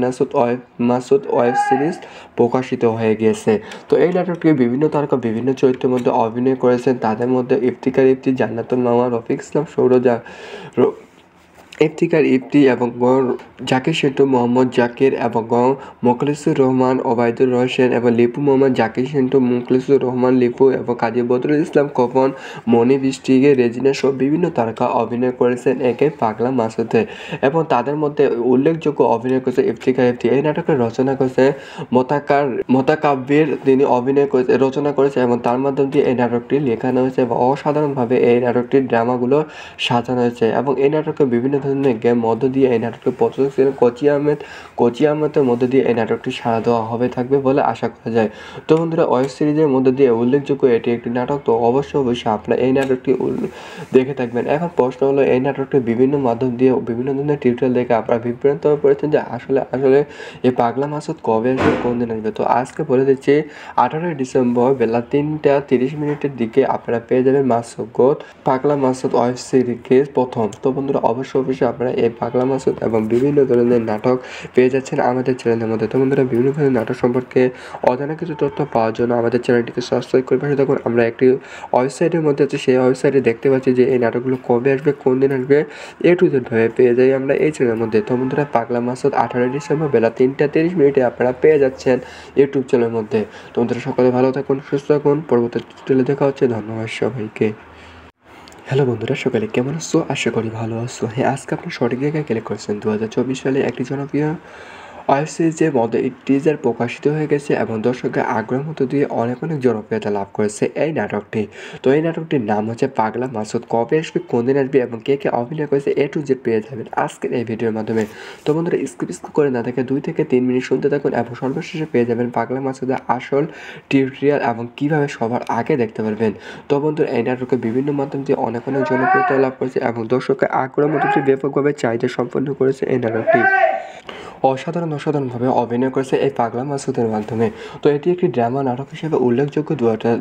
মাসুদ ওয়েব সিরিজ প্রকাশিত হয়ে গিয়েছে। তো এই নাটকটি বিভিন্ন তারকা বিভিন্ন চরিত্রের মধ্যে অভিনয় করেছেন। তাদের মধ্যে ইফতিকার ইফতি, জান্নাতুল মামা, রফিক ইসলাম, ইফতিকার ইফতি এবং জাকির সেন্টু, মোহাম্মদ জাকির এবং মোখলেসুর রহমান, ওবায়দুর রহমান এবং লিপু মোহাম্মদ জাকির সেন্টু, মোখলেসুর রহমান লিপু এবং কাজী বদরুল ইসলাম কপন, মনি বৃষ্টিকে, রেজিনা সহ বিভিন্ন তারকা অভিনয় করেছেন একে পাগলা মাসুদে এবং তাদের মধ্যে উল্লেখযোগ্য অভিনয় করেছে ইফতিকার ইফতি। এই নাটকের রচনা করেছে মোতাকাব্বির, তিনি রচনা করেছে এবং তার মাধ্যম দিয়ে এই নাটকটি লেখানো হয়েছে এবং অসাধারণভাবে এই নাটকটির ড্রামাগুলো সাজানো হয়েছে এবং এই নাটকে বিভিন্ন ধরনের গেম মধ্য দিয়ে এই নাটকটি প্রযোজক ছিলেন কোচি আহমেদের মধ্য দিয়ে এই নাটকটি সাড়া দেওয়া থাকবে বলে আশা করা যায়। তো বন্ধুরা ওয়েব সিরিজের মধ্যে দিয়ে উল্লেখযোগ্য এটি একটি নাটক। তো অবশ্যই আপনারা এই নাটকটি দেখে থাকবেন। এখন প্রশ্ন হলো এই নাটকটি বিভিন্ন মাধ্যম দিয়ে বিভিন্ন ধরনের টিউটোরিয়াল দেখে আপনারা বিভ্রান্ত হয়ে পড়েছেন যে আসলে এই পাগলা মাসুদ কবে আসবে, কোন দিন আসবে। তো আজকে বলে দিচ্ছি 18ই ডিসেম্বর বেলা 3:30 দিকে আপনারা পেয়ে যাবেন পাগলা মাসুদ ওয়েব সিরিজ প্রথম। তো বন্ধুরা অবশ্যই আপনারা এই পাগলা মাসুদ এবং বিভিন্ন ধরনের নাটক পেয়ে যাচ্ছেন আমাদের চ্যানেলের মধ্যে। তো বন্ধুরা বিভিন্ন ধরনের নাটক সম্পর্কে অজানা কিছু তথ্য পাওয়ার জন্য আমাদের চ্যানেলটিকে সাবস্ক্রাইব করে পাশে থাকুন। আমরা একটি ওয়েবসাইটের মধ্যে আছে, সেই ওয়েবসাইটে দেখতে পাচ্ছি যে এই নাটকগুলো কবে আসবে, কোন দিন আসবে, টু জেডভাবে পেয়ে যাই আমরা এই চ্যানেলের মধ্যে। তো বন্ধুরা পাগলা মাসুদ 18ই ডিসেম্বর বেলা 3:30 আপনারা পেয়ে যাচ্ছেন ইউটিউব চ্যানেলের মধ্যে। তো বন্ধুরা সকলে ভালো থাকুন, সুস্থ থাকুন। পরবর্তী টিউটোরিয়ালে দেখা হচ্ছে। ধন্যবাদ সবাইকে। হ্যালো বন্ধুরা, সকলে কেমন আছো? আশা করি ভালো আছো। হ্যাঁ, আজকে আপনি সঠিক জায়গায় ক্লিক করেছেন। 2024 সালে একটি জনপ্রিয় ওয়েব সিরিজের মধ্যে টিজার প্রকাশিত হয়ে গেছে এবং দর্শকের আগ্রহের মধ্য দিয়ে অনেক জনপ্রিয়তা লাভ করেছে এই নাটকটি। তো এই নাটকটির নাম হচ্ছে পাগলা মাসুদ। কবে আসবে, কোন দিন আসবে এবং কে অভিনয় করেছে A to Z পেয়ে যাবেন আজকের এই ভিডিওর মাধ্যমে। তো বন্ধুরা স্কিপ করে না দেখে 2 থেকে 3 মিনিট শুনতে থাকুন এবং সর্বশেষে পেয়ে যাবেন পাগলা মাসুদের আসল টিউটোরিয়াল এবং কীভাবে সবার আগে দেখতে পারবেন। তো বন্ধুরা এই নাটকে বিভিন্ন মাধ্যম দিয়ে অনেক জনপ্রিয়তা লাভ করেছে এবং দর্শকের আগ্রহের মধ্য দিয়ে ব্যাপকভাবে চাহিদা সম্পন্ন করেছে এই নাটকটি। অসাধারণভাবে অভিনয় করেছে এই পাগলা মাসুদের মাধ্যমে। তো এটি একটি ড্রামা নাটক হিসেবে উল্লেখযোগ্য।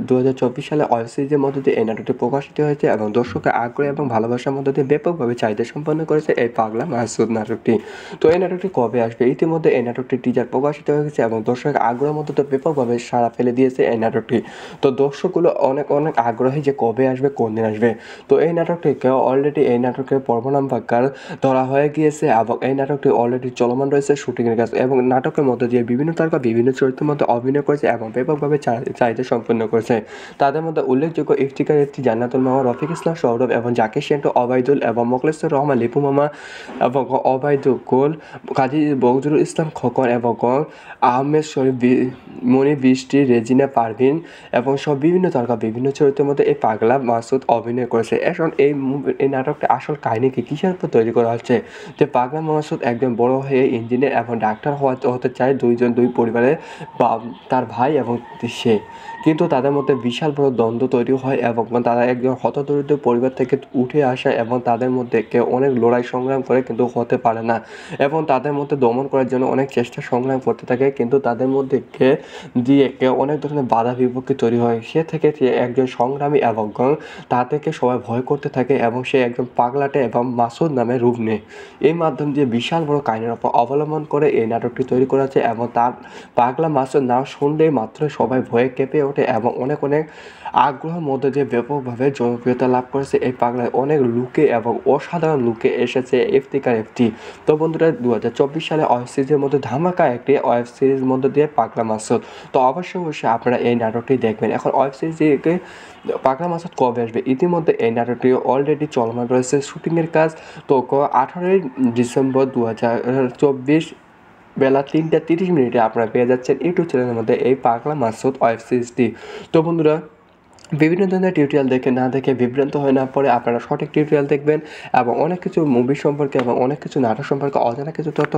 2024 সালে ওয়েব সিরিজের মধ্য দিয়ে এই নাটকটি প্রকাশিত হয়েছে এবং দর্শকের আগ্রহ এবং ভালোবাসার মধ্য দিয়ে ব্যাপকভাবে চাহিদা সম্পন্ন করেছে এই পাগলা মাসুদ নাটকটি। তো এই নাটকটি কবে আসবে, ইতিমধ্যে এই নাটকটির টিজার প্রকাশিত হয়ে গেছে এবং দর্শকের আগ্রহের মধ্য দিয়ে ব্যাপকভাবে সাড়া ফেলে দিয়েছে এই নাটকটি। তো দর্শকগুলো অনেক আগ্রহী যে কবে আসবে, কোন দিন আসবে। তো এই নাটকটিকে অলরেডি এই নাটকের পর্ব নাম্বার ধরা হয়ে গিয়েছে এবং এই নাটকটি অলরেডি চলমান রয়েছে শুটিংয়ের কাজ এবং নাটকের মধ্যে দিয়ে বিভিন্ন তারকা বিভিন্ন চরিত্রের মধ্যে অভিনয় করেছে এবং ব্যাপকভাবে চাহিদা সম্পন্ন করেছে। তাদের মধ্যে উল্লেখযোগ্য ইফতিকার ইফতি, জান্নাতুল মামা, রফিক ইসলাম সৌরভ এবং জাকির সেন্টু, অবায়দুল এবং মোখলেসুর রহমান, লিপু মামা এবং অবায়দুল গোল, কাজী বজরুল ইসলাম খোকন এবং আহমেদ শরীফ, মনি বৃষ্টি, রেজিনা পারভিন এবং সব বিভিন্ন তারকা বিভিন্ন চরিত্রের মধ্যে এই পাগলা মাসুদ অভিনয় করেছে। এখন এই নাটকটা আসল কাহিনী কিসের উপর তৈরি করা হচ্ছে, যে পাগলা মাসুদ একজন বড় হয়ে ইঞ্জিনিয়ার এবং ডাক্তার হতে চায়, দুই পরিবারের তার ভাই এবং সে, কিন্তু তাদের মধ্যে বিশাল বড় দ্বন্দ্ব তৈরি হয় এবং তারা একজন হতদরিদ্র পরিবার থেকে উঠে আসে এবং তাদের মধ্যে কেউ অনেক লড়াই সংগ্রাম করে কিন্তু হতে পারে না এবং তাদের মধ্যে দমন করার জন্য অনেক চেষ্টা সংগ্রাম করতে থাকে, কিন্তু তাদের মধ্যে কেউ অনেক ধরনের বাধা বিপত্তি তৈরি হয়। সে থেকে একজন সংগ্রামী এবং তা থেকে সবাই ভয় করতে থাকে এবং সে একজন পাগলাটে এবং মাসুদ নামে রূপ নেয়। এই মাধ্যম দিয়ে বিশাল বড় কাহিনীর উপর অবলম্বন করে এই নাটকটি তৈরি করা হয়েছে এবং তার পাগলা মাসুদ নাম শুনলেই মাত্র সবাই ভয়ে কেঁপে ওঠে এবং অনেক আগ্রহের মধ্যে দিয়ে ব্যাপকভাবে জনপ্রিয়তা লাভ করেছে এই পাগলায়। অনেক লুকে এবং অসাধারণ লুকে এসেছে ইফতিকার ইফতি। তো বন্ধুরা 2024 সালে ওয়েব সিরিজের মধ্যে ধামাকা একটি ওয়েব সিরিজ মধ্যে দিয়ে পাগলা মাসুদ। তো অবশ্যই আপনারা এই নাটকটি দেখবেন। এখন ওয়েব সিরিজে পাগলা মাসুদ কবে আসবে, ইতিমধ্যে এই নাটকটি অলরেডি চলমান রয়েছে শুটিংয়ের কাজ। তো 18ই ডিসেম্বর 2024 বেলা 3:30 আপনারা পেয়ে যাচ্ছেন ইউটিউব চ্যানেলের মধ্যে এই পাগলা মাসুদ ওয়েব সিরিজটি। তো বন্ধুরা বিভিন্ন ধরনের টিউটোরিয়াল না দেখে বিভ্রান্ত হয়ে না পড়ে আপনারা সঠিক টিউটোরিয়াল দেখবেন এবং অনেক কিছু মুভি সম্পর্কে এবং অনেক কিছু নাটক সম্পর্কে অজানা কিছু তথ্য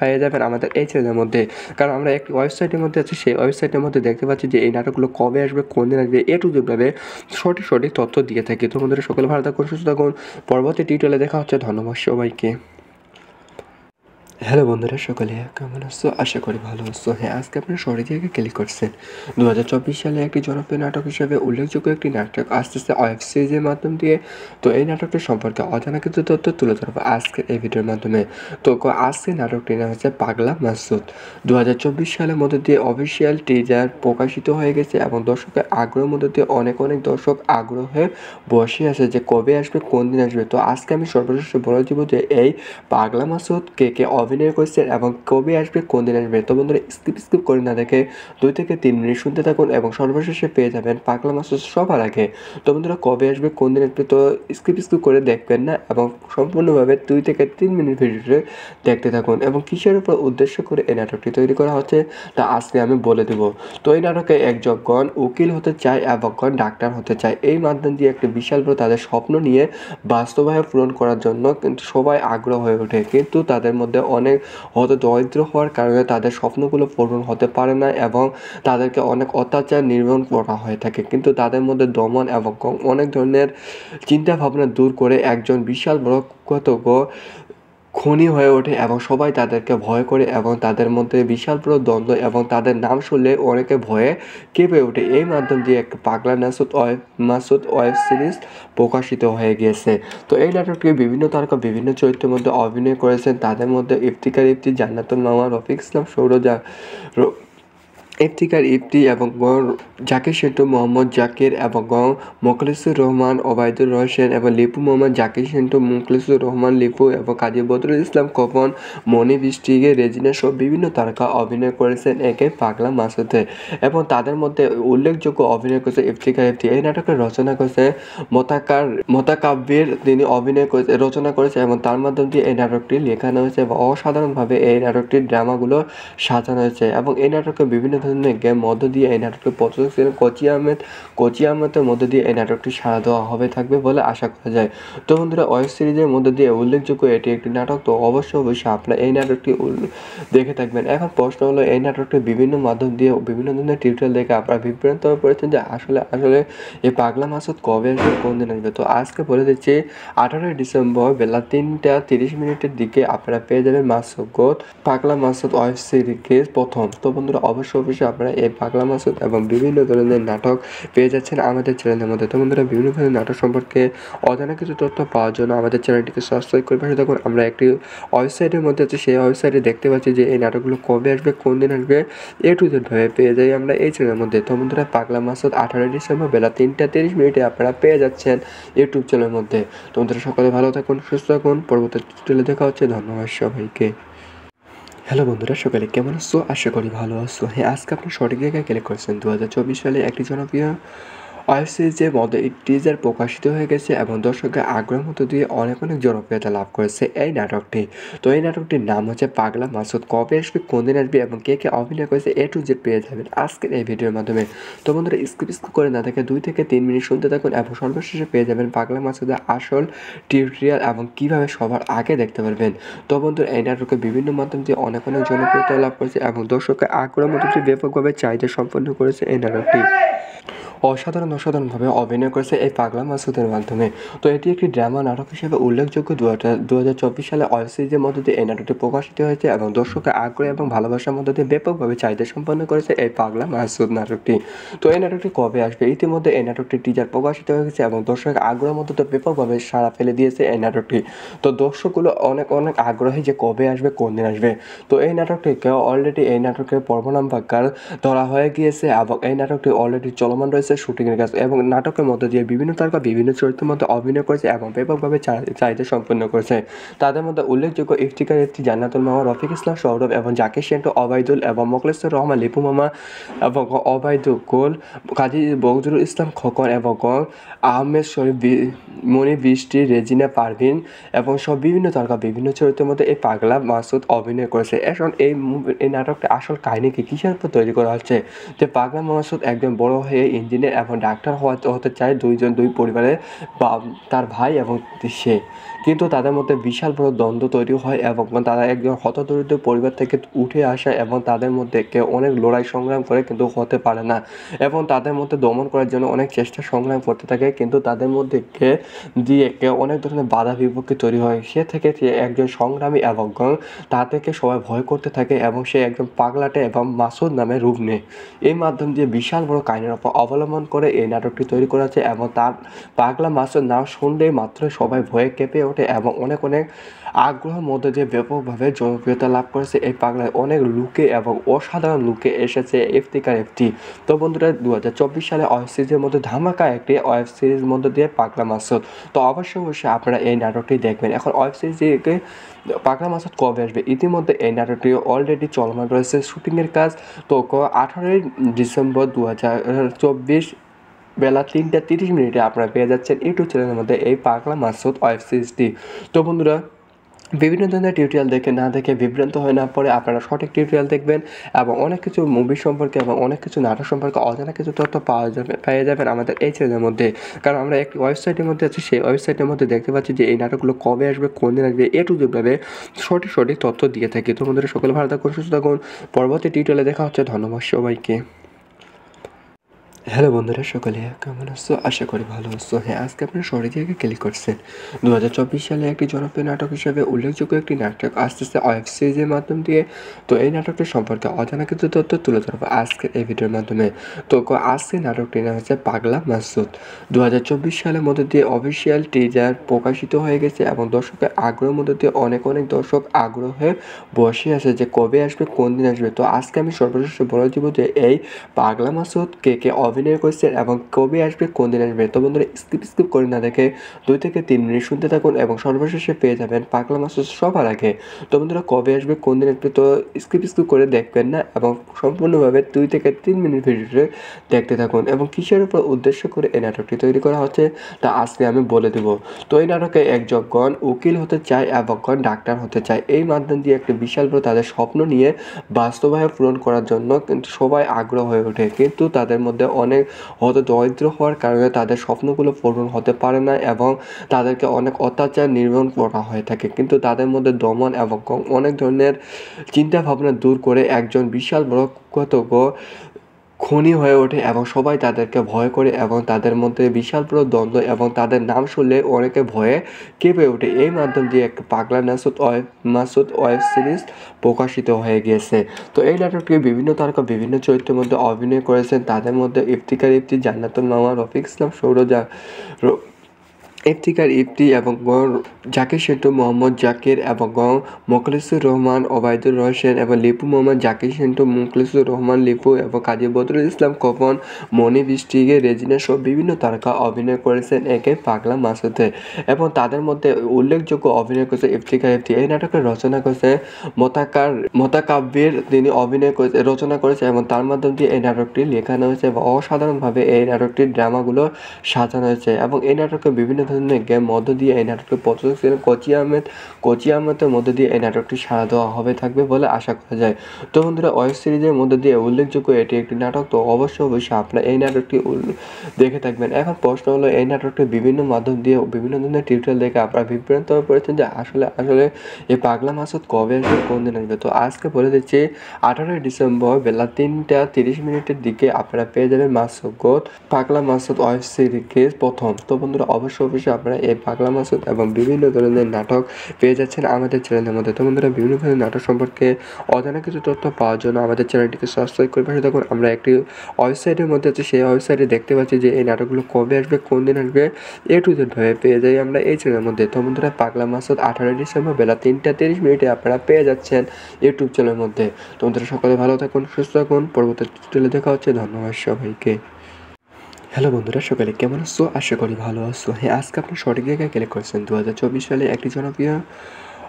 পেয়ে যাবেন আমাদের এই চ্যানেলের মধ্যে। কারণ আমরা একটি ওয়েবসাইটের মধ্যে আছি, সেই ওয়েবসাইটের মধ্যে দেখতে পাচ্ছি যে এই নাটকগুলো কবে আসবে, কোন দিন আসবে, A to Z ভাবে সঠিক তথ্য দিয়ে থাকি। তো বন্ধুরা সকলে ভালো থাকুন, সুস্থ থাকুন, পরবর্তী টিউটোরিয়ালে দেখা হচ্ছে। ধন্যবাদ সবাইকে। হ্যালো বন্ধুরা, সকলে কেমন আছো? আশা করি ভালো আছো। হ্যাঁ, আজকে আপনারা সঠিক জায়গায় ক্লিক করছেন। 2024 সালে একটি জনপ্রিয় নাটক হিসেবে উল্লেখযোগ্য একটি নাটক আসতেছে ওয়েব সিরিজের মাধ্যম দিয়ে। তো এই নাটকটি সম্পর্কে অজানা কিছু তথ্য তুলে ধরবো আজকের এই ভিডিওর মাধ্যমে। তো আজকে নাটকটির নাম হচ্ছে পাগলা মাসুদ। 2024 সালের মধ্যে দিয়ে অফিসিয়াল টিজার প্রকাশিত হয়ে গেছে এবং দর্শকের আগ্রহের মধ্যে দিয়ে অনেক দর্শক আগ্রহে বসে আছে যে কবে আসবে, কোন দিন আসবে। তো আজকে আমি সর্বশেষ বলে দিব যে এই পাগলা মাসুদ কে অভিনয় করছেন এবং কবে আসবে, কোন দিন আসবে। তো বন্ধুরা স্কিপ করে না দেখে 2 থেকে 3 মিনিট শুনতে থাকুন এবং সর্বশেষে পেয়ে যাবেন পাগলা মাসুদ সবার আগে। তো বন্ধুরা কবে আসবে, কোন দিন আসবে, তো স্কিপ করে দেখবেন না এবং সম্পূর্ণভাবে 2 থেকে 3 মিনিট ভিডিওটি দেখতে থাকুন। এবং কিসের উপর উদ্দেশ্য করে এই নাটকটি তৈরি করা হচ্ছে তা আজকে আমি বলে দেব। তো এই নাটকে একজন উকিল হতে চায় এবং ডাক্তার হতে চায়। এই মাধ্যম দিয়ে একটি বিশাল বড় তাদের স্বপ্ন নিয়ে বাস্তবায়ন পূরণ করার জন্য কিন্তু সবাই আগ্রহ হয়ে ওঠে, কিন্তু তাদের মধ্যে অনেক দরিদ্র হওয়ার কারণে তাদের স্বপ্নগুলো পূরণ হতে পারে না এবং তাদেরকে অনেক অত্যাচার নির্মাণ করা হয়ে থাকে। কিন্তু তাদের মধ্যে দমন এবং অনেক ধরনের চিন্তা ভাবনা দূর করে একজন বিশাল বড় কুখ্যাত খুনি হয়ে ওঠে এবং সবাই তাদেরকে ভয় করে এবং তাদের মধ্যে বিশাল বড় দ্বন্দ্ব এবং তাদের নাম শুনলে অনেকে ভয়ে কেঁপে ওঠে। এই মাধ্যম দিয়ে একটা পাগলা মাসুদ ওয়েব সিরিজ প্রকাশিত হয়ে গিয়েছে। তো এই নাটকটি বিভিন্ন তারকা বিভিন্ন চরিত্রের মধ্যে অভিনয় করেছেন। তাদের মধ্যে ইফতিকার ইফতি, জান্নাতুল মামা, রফিক ইসলাম সৌরভ, ইফতিকার ইফতি এবং জাকির সেন্টু মোহাম্মদ জাকির এবং মোখলেসুর রহমান ওবায়দুর রহমান এবং লিপু মোহাম্মদ জাকির সেন্টু মোখলেসুর রহমান লিপু এবং কাজী বদরুল ইসলাম খোকন মনি বৃষ্টিকে রেজিনা সহ বিভিন্ন তারকা অভিনয় করেছেন একে পাগলা মাসুদে এবং তাদের মধ্যে উল্লেখযোগ্য অভিনয় করেছে ইফতিকার ইফতি। এই নাটকের রচনা করেছে মোতাকাব্বির, তিনি অভিনয় করে রচনা করেছে এবং তার মাধ্যম দিয়ে এই নাটকটি লেখানো হয়েছে এবং অসাধারণভাবে এই নাটকটির ড্রামাগুলো সাজানো হয়েছে এবং এই নাটকে বিভিন্ন ধরনের গেম মধ্য দিয়ে এই নাটকটি প্রযোজক ছিলেন কোচি আহমেদের মধ্য দিয়ে এই নাটকটি সাড়া দেওয়া হবে থাকবে বলে আশা করা যায়। তো বন্ধুরা, ওয়েব সিরিজের মধ্যে দিয়ে উল্লেখযোগ্য এটি একটি নাটক, তো অবশ্যই আপনারা এই নাটকটি দেখে থাকবেন। এখন প্রশ্ন হলো, এই নাটকটি বিভিন্ন মাধ্যম দিয়ে বিভিন্ন ধরনের টিউটোরিয়াল দেখে আপনারা বিভ্রান্ত হয়ে পড়েছেন যে আসলে এই পাগলা মাসুদ কবে আসবে, কোন দিন আসবে। তো আজকে বলে দিচ্ছি 18 ডিসেম্বর বেলা 3টা 30 দিকে আপনারা পেয়ে যাবেন পাগলা মাসুদ ওয়েব সিরিজের প্রথম। তো বন্ধুরা, অবশ্যই আপনারা এই পাগলা মাসুদ এবং বিভিন্ন ধরনের নাটক পেয়ে যাচ্ছেন আমাদের চ্যানেলের মধ্যে। তো বন্ধুরা, বিভিন্ন ধরনের নাটক সম্পর্কে অজানা কিছু তথ্য পাওয়ার জন্য আমাদের চ্যানেলটিকে সাবস্ক্রাইব করে পাশে থাকুন। আমরা একটি ওয়েবসাইটের মধ্যে আছে, সেই ওয়েবসাইটে দেখতে পাচ্ছি যে এই নাটকগুলো কবে আসবে, কোন দিন আসবে, A to Z ভাবে পেয়ে যাই আমরা এই চ্যানেলের মধ্যে। তো বন্ধুরা, পাগলা মাসুদ 18 ডিসেম্বর বেলা 3টা 30 আপনারা পেয়ে যাচ্ছেন ইউটিউব চ্যানেলের মধ্যে। তো বন্ধুরা, সকলে ভালো থাকুন, সুস্থ থাকুন, পরবর্তী টিউটোরিয়ালে দেখা হচ্ছে। ধন্যবাদ সবাইকে। হ্যালো বন্ধুরা, সকালে কেমন আছো? আশা করি ভালো আছো। হ্যাঁ, আজকে আপনি সঠিক জায়গায় ক্লিক করেছেন। 2024 সালে একটি জনপ্রিয় ওয়েব সিরিজের মধ্যে টিজার প্রকাশিত হয়ে গেছে এবং দর্শকের আগ্রহের মধ্য দিয়ে অনেক জনপ্রিয়তা লাভ করেছে এই নাটকটি। তো এই নাটকটির নাম হচ্ছে পাগলা মাসুদ। কবে আসবে, কোন দিন আসবে এবং কে কে অভিনয় করেছে A to Z পেয়ে যাবেন আজকের এই ভিডিওর মাধ্যমে। তো বন্ধুরা, স্কিপ করে না দেখে 2 থেকে 3 মিনিট শুনতে থাকুন এবং সর্বশেষে পেয়ে যাবেন পাগলা মাসুদের আসল টিউটোরিয়াল এবং কীভাবে সবার আগে দেখতে পারবেন। তো বন্ধুরা, এই নাটকে বিভিন্ন মাধ্যম দিয়ে অনেক জনপ্রিয়তা লাভ করেছে এবং দর্শকের আগ্রহের মধ্য দিয়ে ব্যাপকভাবে চাহিদা সম্পন্ন করেছে এই নাটকটি। অসাধারণভাবে অভিনয় করেছে এই পাগলা মাসুদের মাধ্যমে। তো এটি একটি ড্রামা নাটক হিসেবে উল্লেখযোগ্য। 2024 সালে ওয়েব সিরিজের মধ্য দিয়ে এই নাটকটি প্রকাশিত হয়েছে এবং দর্শকের আগ্রহ এবং ভালোবাসার মধ্য দিয়ে ব্যাপকভাবে চাহিদা সম্পন্ন করেছে এই পাগলা মাসুদ নাটকটি। তো এই নাটকটি কবে আসবে? ইতিমধ্যে এই নাটকটির টিজার প্রকাশিত হয়ে গেছে এবং দর্শকের আগ্রহের মধ্য দিয়ে ব্যাপকভাবে সাড়া ফেলে দিয়েছে এই নাটকটি। তো দর্শকগুলো অনেক আগ্রহী যে কবে আসবে, কোন দিন আসবে। তো এই নাটকটিকে অলরেডি এই নাটকের পর্ব নাম্বার ধরা হয়ে গিয়েছে এবং এই নাটকটি অলরেডি চলমান রয়েছে শুটিংয়ের কাজ এবং নাটকের মধ্যে দিয়ে বিভিন্ন তারকা বিভিন্ন চরিত্রের মধ্যে অভিনয় করেছে এবং ব্যাপকভাবে চাহিদা সম্পন্ন করেছে। তাদের মধ্যে উল্লেখযোগ্য ইফতিকার ইফতি, জান্নাতুল মামা, রফিক ইসলাম সৌরভ এবং জাকির সেন্টু, ওবায়দুল এবং মোখলেসুর রহমান লিপু মামা এবং ওবায়দুল গোল, কাজী বদরুল ইসলাম খোকন এবং আহমেদ শরীফ, মনি বৃষ্টি, রেজিনা পারভিন এবং সব বিভিন্ন তারকা বিভিন্ন চরিত্রের মধ্যে এই পাগলা মাসুদ অভিনয় করেছে। এখন এই নাটকটা আসল কাহিনী কিসের উপর তৈরি করা হচ্ছে যে পাগলা মাসুদ একজন বড় হয়ে ইঞ্জিনিয়ার এবং ডাক্তার হতে চায় দুই পরিবারের বা তার ভাই এবং সে, কিন্তু তাদের মধ্যে বিশাল বড় দ্বন্দ্ব তৈরি হয় এবং তারা একজন হতদরিদ্র পরিবার থেকে উঠে আসে এবং তাদের মধ্যে কেউ অনেক লড়াই সংগ্রাম করে কিন্তু হতে পারে না এবং তাদের মধ্যে দমন করার জন্য অনেক চেষ্টা সংগ্রাম করতে থাকে, কিন্তু তাদের মধ্যে কেউ অনেক ধরনের বাধা বিপত্তি তৈরি হয়। সে একজন সংগ্রামী এবং তা থেকে সবাই ভয় করতে থাকে এবং সে একজন পাগলাটে এবং মাসুদ নামে রূপ নেয়। এই মাধ্যম দিয়ে বিশাল বড় কাহিনীর উপর অবলম্বন করে এই নাটকটি তৈরি করা হয়েছে এবং তার পাগলা মাসুদ নাম শুনলেই মাত্র সবাই ভয়ে কেঁপে ওঠে এবং অনেক আগ্রহের মধ্যে দিয়ে ব্যাপকভাবে জনপ্রিয়তা লাভ করেছে এই পাগলায়। অনেক লুকে এবং অসাধারণ লুকে এসেছে ইফতিকার ইফতি। তো বন্ধুরা, 2024 সালে ওয়েব সিরিজের মধ্যে ধামাকা একটি ওয়েব সিরিজ মধ্যে দিয়ে পাগলা মাসুদ। তো অবশ্যই আপনারা এই নাটকটি দেখবেন। এখন ওয়েব সিরিজকে পাগলা মাসুদ কবে আসবে? ইতিমধ্যে এই নাটকটি অলরেডি চলমান রয়েছে শুটিংয়ের কাজ। তো 18 ডিসেম্বর 2024 বেলা 3টা 30 আপনারা পেয়ে যাচ্ছেন ইউটিউব চ্যানেলের মধ্যে এই পাগলা মাসুদ ওয়েব সিরিজটি। তো বন্ধুরা, বিভিন্ন ধরনের টিউটোরিয়াল দেখে বিভ্রান্ত হয়ে না পড়ে আপনারা সঠিক টিউটোরিয়াল দেখবেন এবং অনেক কিছু মুভি সম্পর্কে এবং অনেক কিছু নাটক সম্পর্কে অজানা কিছু তথ্য পেয়ে যাবেন আমাদের এই চ্যানেলের মধ্যে। কারণ আমরা একটি ওয়েবসাইটের মধ্যে আছি, সেই ওয়েবসাইটের মধ্যে দেখতে পাচ্ছি যে এই নাটকগুলো কবে আসবে, কোন দিন আসবে, A to Z ভাবে সঠিক তথ্য দিয়ে থাকি। তো বন্ধুরা, সকলে ভালো থাকুন, সুস্থ থাকুন, পরবর্তী টিউটোরিয়ালে দেখা হচ্ছে। ধন্যবাদ সবাইকে। হ্যালো বন্ধুরা, সকলে কেমন আছো? আশা করি ভালো আছো। হ্যাঁ, আজকে আপনারা সঠিক জায়গায় ক্লিক করছেন। ২০২৪ সালে একটি জনপ্রিয় নাটক হিসেবে উল্লেখযোগ্য একটি নাটক আসতেছে ওয়েব সিরিজের মাধ্যম দিয়ে। তো এই নাটকটি সম্পর্কে অজানা কিছু তথ্য তুলে ধরবো আজকের এই ভিডিওর মাধ্যমে। তো আজকে নাটকটির নাম হচ্ছে পাগলা মাসুদ। ২০২৪ সালের মধ্যে দিয়ে অফিসিয়াল টিজার প্রকাশিত হয়ে গেছে এবং দর্শকের আগ্রহের মধ্যে দিয়ে অনেক দর্শক আগ্রহে বসে আছে যে কবে আসবে, কোন দিন আসবে। তো আজকে আমি সর্বশেষ বলে দিব যে এই পাগলা মাসুদ কে অভিনয় করছেন এবং কবে আসবে, কোন দিন আসবে। তো বন্ধুরা, স্কিপ করে না দেখে 2 থেকে 3 মিনিট শুনতে থাকুন এবং সর্বশেষে পেয়ে যাবেন পাগলা মাসুদ সবার আগে। তো বন্ধুরা, কবে আসবে, কোন দিন আসবে, তো স্কিপ করে দেখবেন না এবং সম্পূর্ণভাবে 2 থেকে 3 মিনিট ভিডিওটি দেখতে থাকুন। এবং কিসের উপর উদ্দেশ্য করে এই নাটকটি তৈরি করা হচ্ছে তা আজকে আমি বলে দেব। তো এই নাটকে একজন উকিল হতে চায় এবং ডাক্তার হতে চায়। এই মাধ্যম দিয়ে একটি বিশাল বড় তাদের স্বপ্ন নিয়ে বাস্তবায়ন পূরণ করার জন্য কিন্তু সবাই আগ্রহ হয়ে ওঠে, কিন্তু তাদের মধ্যে অনেক হয়তো দরিদ্র হওয়ার কারণে তাদের স্বপ্নগুলো পূরণ হতে পারে না এবং তাদেরকে অনেক অত্যাচার নির্মূল করা হয়ে থাকে। কিন্তু তাদের মধ্যে দমন এবং অনেক ধরনের চিন্তা ভাবনা দূর করে একজন বিশাল বড় কুখ্যাত খনি হয়ে ওঠে এবং সবাই তাদেরকে ভয় করে এবং তাদের মধ্যে বিশাল বড় দ্বন্দ্ব এবং তাদের নাম শুনলে অনেকে ভয়ে কেঁপে ওঠে। এই মাধ্যম দিয়ে একটা পাগলা মাসুদ ওয়েব সিরিজ প্রকাশিত হয়ে গিয়েছে। তো এই নাটকটি বিভিন্ন তারকা বিভিন্ন চরিত্রের মধ্যে অভিনয় করেছেন। তাদের মধ্যে ইফতিকার ইফতি, জান্নাতুল মাওয়া, রফিক ইসলাম সৌরভ, ইফতিকার ইফতি এবং জাকির সেন্টু, মোহাম্মদ জাকির এবং মোখলেসুর রহমান, ওবায়দুর রহমান এবং লিপু মোহাম্মদ, জাকির সেন্টু, মোখলেসুর রহমান, লিপু এবং কাজী বদরুল ইসলাম খোকন, মনি বৃষ্টি, রেজিনা সহ বিভিন্ন তারকা অভিনয় করেছেন একে পাগলা মাসুদে। এবং তাদের মধ্যে উল্লেখযোগ্য অভিনয় করেছে ইফতিকার ইফতি। এই নাটকের রচনা করেছে মোতাকাব্বির, তিনি রচনা করেছে এবং তার মাধ্যম দিয়ে এই নাটকটি লেখানো হয়েছে এবং অসাধারণভাবে এই নাটকটির ড্রামাগুলো সাজানো হয়েছে। এবং এই নাটকে বিভিন্ন ধরনের গেম মধ্য দিয়ে এই নাটকটি প্রযোজক ছিলেন কোচি আহমেদের মধ্য দিয়ে এই নাটকটি সাড়া দেওয়া থাকবে বলে আশা করা যায়। তো বন্ধুরা, ওয়েব সিরিজের মধ্যে দিয়ে উল্লেখযোগ্য এটি একটি নাটক। তো অবশ্যই আপনারা এই নাটকটি দেখে থাকবেন। এখন প্রশ্ন হলো, এই নাটকটি বিভিন্ন মাধ্যম দিয়ে বিভিন্ন ধরনের টিউটোরিয়াল দেখে আপনারা বিভ্রান্ত হয়ে পড়েছেন যে আসলে এই পাগলা মাসুদ কবে আসবে, কোন দিন আসবে। তো আজকে বলে দিচ্ছি, 18ই ডিসেম্বর বেলা 3টা 30 মিনিটের দিকে আপনারা পেয়ে যাবেন পাগলা মাসুদ ওয়েব সিরিজ প্রথম। তো বন্ধুরা, অবশ্যই আপনারা এই পাগলা মাসুদ এবং বিভিন্ন ধরনের নাটক পেয়ে যাচ্ছেন আমাদের চ্যানেলের মধ্যে। তো বন্ধুরা, বিভিন্ন ধরনের নাটক সম্পর্কে অজানা কিছু তথ্য পাওয়ার জন্য আমাদের চ্যানেলটিকে সাবস্ক্রাইব করে পাশে থাকুন। আমরা একটি ওয়েবসাইটের মধ্যে আছে, সেই ওয়েবসাইটে দেখতে পাচ্ছি যে এই নাটকগুলো কবে আসবে, কোন দিন আসবে, A to Z ভাবে পেয়ে যাই আমরা এই চ্যানেলের মধ্যে। তো বন্ধুরা, পাগলা মাসুদ 18ই ডিসেম্বর বেলা 3টা 30 মিনিটে আপনারা পেয়ে যাচ্ছেন ইউটিউব চ্যানেলের মধ্যে। তো বন্ধুরা, সকলে ভালো থাকুন, সুস্থ থাকুন, পরবর্তী টিউটোরিয়ালে দেখা হচ্ছে। ধন্যবাদ সবাইকে। হ্যালো বন্ধুরা, সকলে কেমন আছো? আশা করি ভালো আছো। হ্যাঁ, আজকে আপনি সঠিক জায়গায় ক্লিক করছেন। ২০২৪ সালে একটি জনপ্রিয়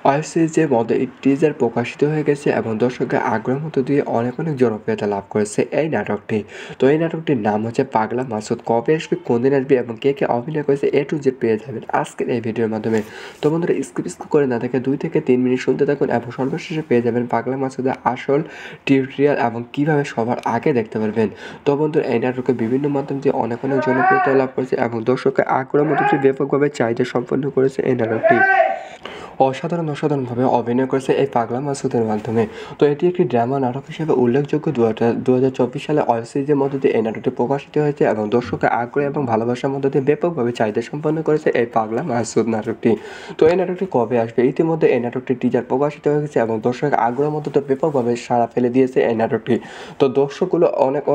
ওয়েব সিরিজের মধ্যে টিজার প্রকাশিত হয়ে গেছে এবং দর্শকের আগ্রহের মধ্য দিয়ে অনেক জনপ্রিয়তা লাভ করেছে এই নাটকটি। তো এই নাটকটির নাম হচ্ছে পাগলা মাসুদ। কবে আসবে, কোন দিন আসবে এবং কে অভিনয় করেছে A to Z পেয়ে যাবেন আজকের এই ভিডিওর মাধ্যমে। তো বন্ধুরা, স্কিপ করে না দেখে 2 থেকে 3 মিনিট শুনতে থাকুন এবং সর্বশেষে পেয়ে যাবেন পাগলা মাসুদের আসল টিউটোরিয়াল এবং কীভাবে সবার আগে দেখতে পারবেন। তো বন্ধুরা, এই নাটকে বিভিন্ন মাধ্যম দিয়ে অনেক জনপ্রিয়তা লাভ করেছে এবং দর্শকের আগ্রহের মধ্যে দিয়ে ব্যাপকভাবে চাহিদা সম্পন্ন করেছে এই নাটকটি। অসাধারণভাবে অভিনয় করেছে এই পাগলা মাসুদের মাধ্যমে। তো এটি একটি ড্রামা নাটক হিসেবে উল্লেখযোগ্য। 2024 সালে ওয়েব সিরিজের মধ্য দিয়ে এই নাটকটি প্রকাশিত হয়েছে এবং দর্শকের আগ্রহ এবং ভালোবাসার মধ্য দিয়ে ব্যাপকভাবে চাহিদা সম্পন্ন করেছে এই পাগলা মাসুদ নাটকটি। তো এই নাটকটি কবে আসবে? ইতিমধ্যে এই নাটকটির টিজার প্রকাশিত হয়ে গেছে এবং দর্শকের আগ্রহের মধ্যে তো ব্যাপকভাবে সাড়া ফেলে দিয়েছে এই নাটকটি। তো দর্শকগুলো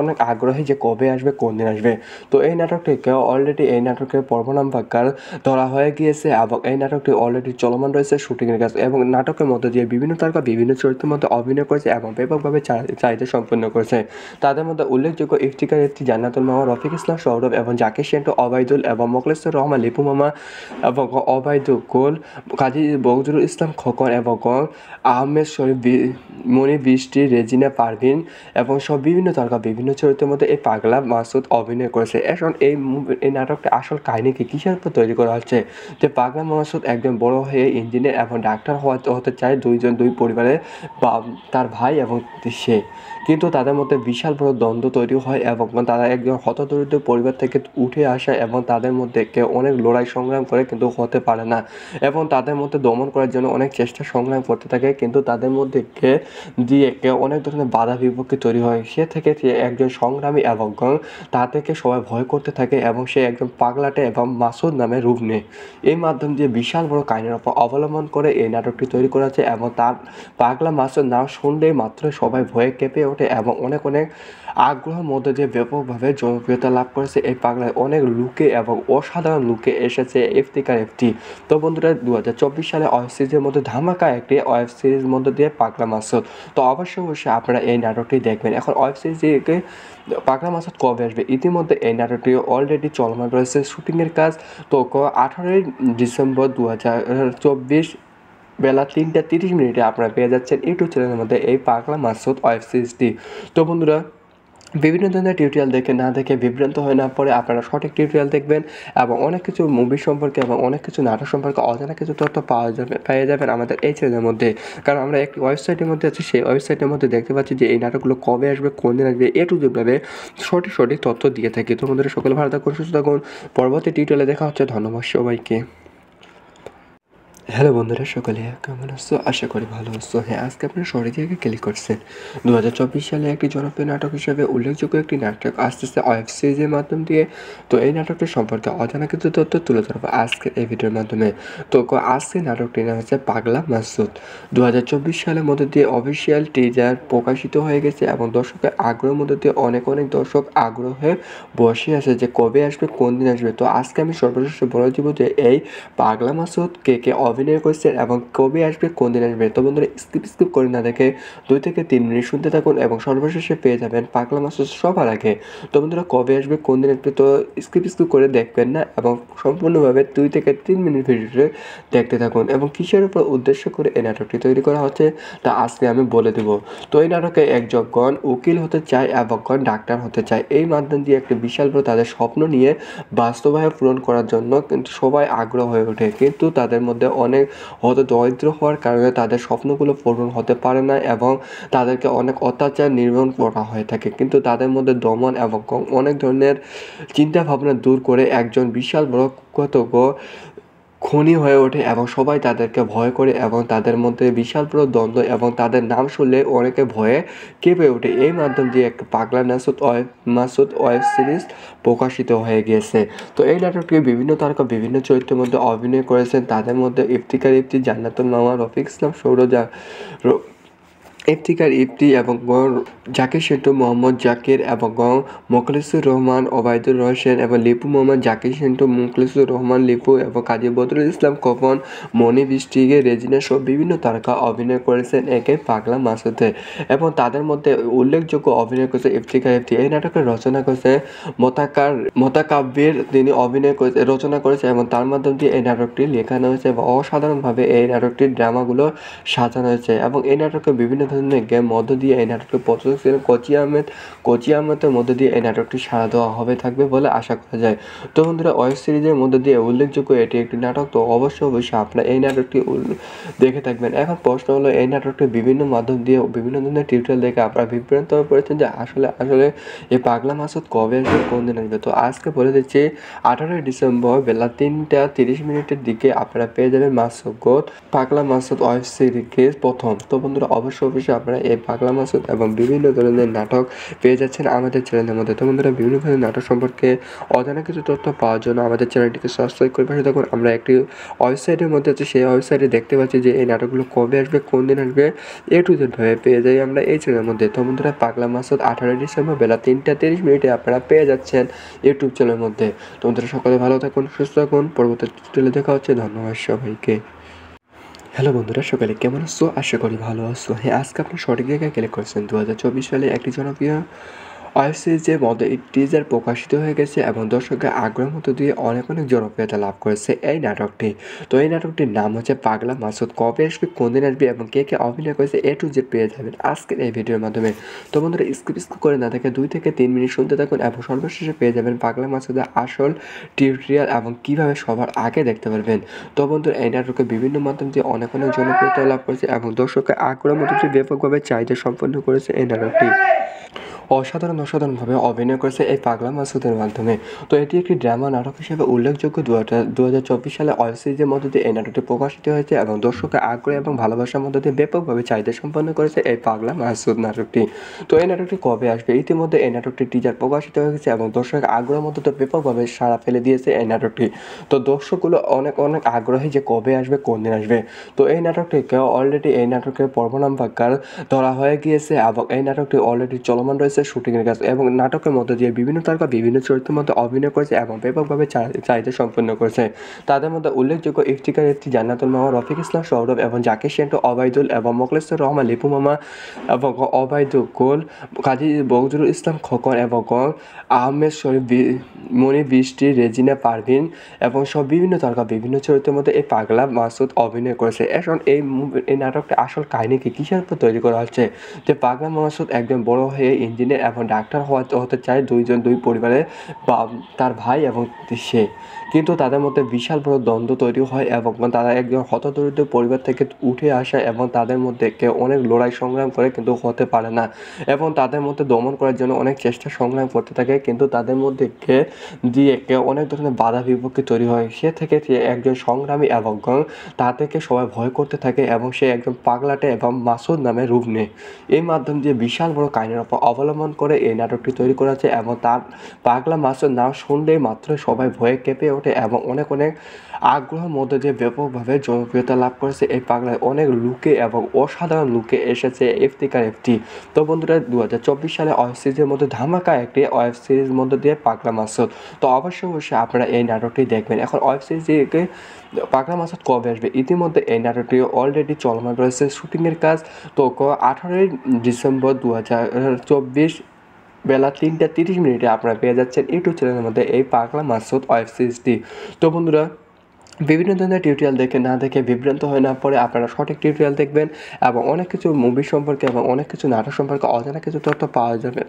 অনেক আগ্রহী যে কবে আসবে, কোন দিন আসবে। তো এই নাটকটিকে অলরেডি এই নাটকের পর্ব নাম্বার ধরা হয়ে গিয়েছে এবং এই নাটকটি অলরেডি চলমান রয়েছে শুটিংয়ের কাজ এবং নাটকের মধ্যে দিয়ে বিভিন্ন তারকা বিভিন্ন চরিত্রের মধ্যে অভিনয় করেছে এবং ব্যাপকভাবে চাহিদা সম্পন্ন করেছে। তাদের মধ্যে উল্লেখযোগ্য ইফতিকার ইফতি, জান্নাতুল মাওয়া, রফিক ইসলাম সৌরভ এবং জাকির সেন্টু, ওবায়দুল এবং মোখলেসুর রহমান, লিপু মামা এবং ওবায়দুল, কাজী বদরুল ইসলাম খোকন এবং আহমেদ শরীফ, মনি বৃষ্টি, রেজিনা পারভিন এবং সব বিভিন্ন তারকা বিভিন্ন চরিত্রের মধ্যে এই পাগলা মাসুদ অভিনয় করেছে। এখন এই নাটকটা আসল কাহিনী কিসের উপর তৈরি করা হচ্ছে যে পাগলা মাসুদ একজন বড় হয়ে ইঞ্জিনিয়ার ইঞ্জিনিয়ার এবং ডাক্তার হতে চায় দুই পরিবারের বা তার ভাই এবং সে। কিন্তু তাদের মধ্যে বিশাল বড় দ্বন্দ্ব তৈরি হয় এবং তারা একজন হতদরিদ্র পরিবার থেকে উঠে আসা এবং তাদের মধ্যে কেউ অনেক লড়াই সংগ্রাম করে কিন্তু হতে পারে না এবং তাদের মধ্যে দমন করার জন্য অনেক চেষ্টা সংগ্রাম করতে থাকে, কিন্তু তাদের মধ্যে কেউ অনেক ধরনের বাধা বিপত্তি তৈরি হয়। সে একজন সংগ্রামী এবং তা থেকে সবাই ভয় করতে থাকে এবং সে একজন পাগলাটে এবং মাসুদ নামে রূপ নেয়। এই মাধ্যম দিয়ে বিশাল বড় কাহিনীর উপর অবলম্বন করে এই নাটকটি তৈরি করা হয়েছে এবং তার পাগলা মাসুদ নাম শুনলেই মাত্র সবাই ভয়ে কেঁপে ওঠে এবং অনেক আগ্রহের মধ্যে দিয়ে ব্যাপকভাবে জনপ্রিয়তা লাভ করেছে এই পাগলায়। অনেক লুকে এবং অসাধারণ লুকে এসেছে ইফতিকার এফটি। তো বন্ধুরা 2024 সালে ওয়েব সিরিজের মধ্যে ধামাকা একটি ওয়েব সিরিজ মধ্যে দিয়ে পাগলা মাসুদ। তো অবশ্যই আপনারা এই নাটকটি দেখবেন। এখন ওয়েব সিরিজ থেকে পাগলা মাসুদ কবে আসবে? ইতিমধ্যে এই নাটকটি অলরেডি চলমান রয়েছে শুটিংয়ের কাজ। তো 18ই ডিসেম্বর 2024 বেলা 3:30 আপনারা পেয়ে যাচ্ছেন ইউটিউব চ্যানেলের মধ্যে এই পাগলা মাসুদ ওয়েব সিরিজটি। তো বন্ধুরা, বিভিন্ন ধরনের টিউটোরিয়াল না দেখে বিভ্রান্ত হয়ে না পড়ে আপনারা সঠিক টিউটোরিয়াল দেখবেন এবং অনেক কিছু মুভি সম্পর্কে এবং অনেক কিছু নাটক সম্পর্কে অজানা কিছু তথ্য পেয়ে যাবেন আমাদের এই চ্যানেলের মধ্যে। কারণ আমরা একটি ওয়েবসাইটের মধ্যে আছি, সেই ওয়েবসাইটের মধ্যে দেখতে পাচ্ছি যে এই নাটকগুলো কবে আসবে, কোন দিন আসবে, ভাবে সঠিক তথ্য দিয়ে থাকি। তো বন্ধুরা, সকলে ভালো থাকুন, সুস্থ থাকুন। পরবর্তী টিউটোরিয়ালে দেখা হচ্ছে। ধন্যবাদ সবাইকে। হ্যালো বন্ধুরা, সকলে কেমন আছো? আশা করি ভালো আছো। হ্যাঁ, আজকে আপনারা সঠিক জায়গায় ক্লিক করছেন। 2024 সালে একটি জনপ্রিয় নাটক হিসেবে উল্লেখযোগ্য একটি নাটক আসতেছে ওয়েব সিরিজের মাধ্যম দিয়ে। তো এই নাটকটি সম্পর্কে অজানা কিছু তথ্য তুলে ধরবো আজকের এই ভিডিওর মাধ্যমে। তো আজকের নাটকটির নাম হচ্ছে পাগলা মাসুদ। 2024 সালের মধ্যে দিয়ে অফিসিয়াল টিজার প্রকাশিত হয়ে গেছে এবং দর্শকের আগ্রহের মধ্যে দিয়ে অনেক দর্শক আগ্রহে বসে আছে যে কবে আসবে, কোন দিন আসবে। তো আজকে আমি সর্বশেষ বলে দিব যে এই পাগলা মাসুদ কে অভিনয় করছেন এবং কবে আসবে, কোন দিন আসবে। তো বন্ধুরা, স্কিপ করে না দেখে 2 থেকে 3 মিনিট শুনতে থাকুন এবং সর্বশেষে পেয়ে যাবেন পাগলা মাসুদ সবার আগে। তো বন্ধুরা, কবে আসবে, কোন দিন আসবে, তো স্কিপ করে দেখবেন না এবং সম্পূর্ণভাবে 2 থেকে 3 মিনিট ভিডিওটি দেখতে থাকুন। এবং কিসের উপর উদ্দেশ্য করে এই নাটকটি তৈরি করা হচ্ছে তা আজকে আমি বলে দেব। তো এই নাটকে একজন উকিল হতে চায় এবং ডাক্তার হতে চায়। এই মাধ্যম দিয়ে একটি বিশাল বড় তাদের স্বপ্ন নিয়ে বাস্তবায়ন পূরণ করার জন্য কিন্তু সবাই আগ্রহ হয়ে ওঠে, কিন্তু তাদের মধ্যে অনেক দরিদ্র হওয়ার কারণে তাদের স্বপ্নগুলো পূরণ হতে পারে না এবং তাদেরকে অনেক অত্যাচার নির্মাণ করা হয়ে থাকে। কিন্তু তাদের মধ্যে দমন এবং অনেক ধরনের চিন্তা ভাবনা দূর করে একজন বিশাল বড় কুখ্যাত খুনি হয়ে ওঠে এবং সবাই তাদেরকে ভয় করে এবং তাদের মধ্যে বিশাল বড় দ্বন্দ্ব এবং তাদের নাম শুনলে অনেকে ভয়ে কেঁপে ওঠে। এই মাধ্যম দিয়ে একটা পাগলা মাসুদ ওয়েব সিরিজ প্রকাশিত হয়ে গিয়েছে। তো এই নাটকটি বিভিন্ন তারকা বিভিন্ন চরিত্রের মধ্যে অভিনয় করেছেন। তাদের মধ্যে ইফতিকার ইফতি, জান্নাতুল মামা, রফিক ইসলাম, ইফতিকার ইফতি এবং জাকির সেন্টু, মোহাম্মদ জাকির এবং মোখলেসুর রহমান, ওবায়দুর রহমান এবং লিপু মোহাম্মদ, জাকির সেন্টু, মোখলেসুর রহমান, লিপু এবং কাজী বদরুল ইসলাম কপন, মনি বৃষ্টিকে, রেজিনা সহ বিভিন্ন তারকা অভিনয় করেছেন একে পাগলা মাসুদে। এবং তাদের মধ্যে উল্লেখযোগ্য অভিনয় করেছে ইফতিকার ইফতি। এই নাটকের রচনা করেছে মোতাকাব্বির, তিনি রচনা করেছে এবং তার মাধ্যম দিয়ে এই নাটকটি লেখানো হয়েছে এবং অসাধারণভাবে এই নাটকটির ড্রামাগুলো সাজানো হয়েছে। এবং এই নাটকে বিভিন্ন ধরনের গেম মধ্য দিয়ে এই নাটকটি প্রযোজক ছিলেন কোচি আহমেদের মধ্য দিয়ে এই নাটকটি সাড়া দেওয়া থাকবে বলে আশা করা যায়। তো বন্ধুরা, ওয়েব সিরিজের মধ্যে দিয়ে উল্লেখযোগ্য এটি একটি নাটক। তো অবশ্যই আপনারা এই নাটকটি দেখে থাকবেন। এখন প্রশ্ন হলো, এই নাটকটি বিভিন্ন মাধ্যম দিয়ে বিভিন্ন ধরনের টিউটোরিয়াল দেখে আপনারা বিভ্রান্ত হয়ে পড়েছেন যে আসলে এই পাগলা মাসুদ কবে আসবে, কোন দিন আসবে। তো আজকে বলে দিচ্ছি 18ই ডিসেম্বর বেলা 3:30 দিকে আপনারা পেয়ে যাবেন পাগলা মাসুদ ওয়েব সিরিজ প্রথম। তো বন্ধুরা, অবশ্যই আপনারা এই পাগলা মাসুদ এবং বিভিন্ন ধরনের নাটক পেয়ে যাচ্ছেন আমাদের চ্যানেলের মধ্যে। তো বন্ধুরা, বিভিন্ন ধরনের নাটক সম্পর্কে অজানা কিছু তথ্য পাওয়ার জন্য আমাদের চ্যানেলটিকে সাবস্ক্রাইব করে পাশে থাকুন। আমরা একটি ওয়েবসাইটের মধ্যে আছি, সেই ওয়েবসাইটে দেখতে পাচ্ছি যে এই নাটকগুলো কবে আসবে, কোন দিন আসবে, ভাবে পেয়ে যাই আমরা এই চ্যানেলের মধ্যে। তো বন্ধুরা, পাগলা মাসুদ 18ই ডিসেম্বর বেলা 3:30 আপনারা পেয়ে যাচ্ছেন ইউটিউব চ্যানেলের মধ্যে। তো বন্ধুরা, সকলে ভালো থাকুন, সুস্থ থাকুন। পরবর্তী টিউটোরিয়ালে দেখা হচ্ছে। ধন্যবাদ সবাইকে। হ্যালো বন্ধুরা, সকলে কেমন আছো? আশা করি ভালো আছো। হ্যাঁ, আজকে আপনার সঠিক জায়গায় ক্লিক করেছেন। 2024 সালে একটি জনপ্রিয় ওয়েব সিরিজের মধ্যে টিজার প্রকাশিত হয়ে গেছে এবং দর্শকের আগ্রহের মধ্য দিয়ে অনেক জনপ্রিয়তা লাভ করেছে এই নাটকটি। তো এই নাটকটির নাম হচ্ছে পাগলা মাসুদ। কবে আসবে, কোন দিন আসবে এবং কে অভিনয় করেছে A to Z পেয়ে যাবেন আজকের এই ভিডিওর মাধ্যমে। তো বন্ধুরা স্কিপ করে না দেখে 2 থেকে 3 মিনিট শুনতে থাকুন এবং সর্বশেষে পেয়ে যাবেন পাগলা মাসুদের আসল টিউটোরিয়াল এবং কীভাবে সবার আগে দেখতে পারবেন। তো বন্ধুরা এই নাটকে বিভিন্ন মাধ্যম দিয়ে অনেক জনপ্রিয়তা লাভ করেছে এবং দর্শকের আগ্রহের মধ্যে দিয়ে ব্যাপকভাবে চাহিদা সম্পন্ন করেছে এই নাটকটি। অসাধারণভাবে অভিনয় করেছে এই পাগলা মাসুদের মাধ্যমে। তো এটি একটি ড্রামা নাটক হিসেবে উল্লেখযোগ্য। 2024 সালে ওয়েব সিরিজের মধ্য দিয়ে এই নাটকটি প্রকাশিত হয়েছে এবং দর্শকের আগ্রহ এবং ভালোবাসার মধ্য দিয়ে ব্যাপকভাবে চাহিদা সম্পন্ন করেছে এই পাগলা মাসুদ নাটকটি। তো এই নাটকটি কবে আসবে? ইতিমধ্যে এই নাটকটির টিজার প্রকাশিত হয়ে গেছে এবং দর্শকের আগ্রহের মধ্যে দিয়ে ব্যাপকভাবে সাড়া ফেলে দিয়েছে এই নাটকটি। তো দর্শকগুলো অনেক আগ্রহী যে কবে আসবে, কোন দিন আসবে। তো এই নাটকটিকে অলরেডি এই নাটকের পর্ব নাম্বার ধরা হয়ে গিয়েছে এবং এই নাটকটি অলরেডি চলমান রয়েছে শুটিংয়ের কাজ এবং নাটকের মধ্যে দিয়ে বিভিন্ন তারকা বিভিন্ন চরিত্রের মধ্যে অভিনয় করেছে এবং ব্যাপকভাবে চাহিদা সম্পন্ন করেছে। তাদের মধ্যে উল্লেখযোগ্য ইফতিকার, জান্নাতুল মামা, রফিক ইসলাম সৌরভ এবং জাকির সেন্টু, অবায়দুল এবং মোখলেসুর রহমান লিপু মামা এবং অবায়দুল গোল, কাজী বজরুল ইসলাম খোকন এবং আহমেদ শরীফ, মনি বৃষ্টি, রেজিনা পারভিন এবং সব বিভিন্ন তারকা বিভিন্ন চরিত্রের মধ্যে এই পাগলা মাসুদ অভিনয় করেছে। এখন এই নাটকটা আসল কাহিনী কিসের উপর তৈরি করা হচ্ছে যে পাগলা মাসুদ একজন বড় হয়ে ইঞ্জিনিয়ার এবং ডাক্তার হতে চায়। দুই পরিবারের তার ভাই এবং সে, কিন্তু তাদের মধ্যে বিশাল বড় দ্বন্দ্ব তৈরি হয় এবং তারা একজন হতদরিদ্র পরিবার থেকে উঠে আসে এবং তাদের মধ্যে কেউ অনেক লড়াই সংগ্রাম করে কিন্তু হতে পারে না এবং তাদের মধ্যে দমন করার জন্য অনেক চেষ্টা সংগ্রাম করতে থাকে, কিন্তু তাদের মধ্যে কেউ অনেক ধরনের বাধা বিপত্তি তৈরি হয়। সে একজন সংগ্রামী এবং তা থেকে সবাই ভয় করতে থাকে এবং সে একজন পাগলাটে এবং মাসুদ নামে রূপ নেয়। এই মাধ্যম দিয়ে বিশাল বড় কাহিনীর উপর অবলম্বন করে এই নাটকটি তৈরি করা হয়েছে এবং তার পাগলা মাসুদ নাম শুনলেই মাত্র সবাই ভয়ে কেঁপে ওঠে এবং অনেক আগ্রহের মধ্যে দিয়ে ব্যাপকভাবে জনপ্রিয়তা লাভ করেছে এই পাগলায়। অনেক লুকে এবং অসাধারণ লুকে এসেছে ইফতিকার এফটি। তো বন্ধুরা 2024 সালে ওয়েব সিরিজের মধ্যে ধামাকা একটি ওয়েব সিরিজ মধ্যে দিয়ে পাগলা মাসুদ। তো অবশ্যই আপনারা এই নাটকটি দেখবেন। এখন ওয়েব সিরিজকে পাগলা মাসুদ কবে আসবে? ইতিমধ্যে এই নাটকটি অলরেডি চলমান রয়েছে শুটিংয়ের কাজ। তো 18ই ডিসেম্বর 2024 বেলা 3:30 আপনারা পেয়ে যাচ্ছেন ইউটিউব চ্যানেলের মধ্যে এই পাগলা মাসুদ ওয়েব সিরিজটি। তো বন্ধুরা বিভিন্ন ধরনের টিউটোরিয়াল না দেখে বিভ্রান্ত হয়ে না পড়ে আপনারা সঠিক টিউটোরিয়াল দেখবেন এবং অনেক কিছু মুভি সম্পর্কে এবং অনেক কিছু নাটক সম্পর্কে অজানা কিছু তথ্য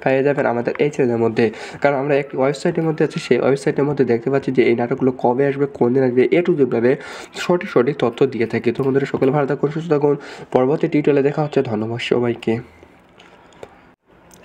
পেয়ে যাবেন আমাদের এই চ্যানেলের মধ্যে। কারণ আমরা একটি ওয়েবসাইটের মধ্যে আছি, সেই ওয়েবসাইটের মধ্যে দেখতে পাচ্ছি যে এই নাটকগুলো কবে আসবে, কোন দিন আসবে, A to Z ভাবে সঠিক তথ্য দিয়ে থাকি। তো বন্ধুরা সকলে ভালো থাকুন, সুস্থ থাকুন। পরবর্তী টিউটোরিয়ালে দেখা হচ্ছে। ধন্যবাদ সবাইকে।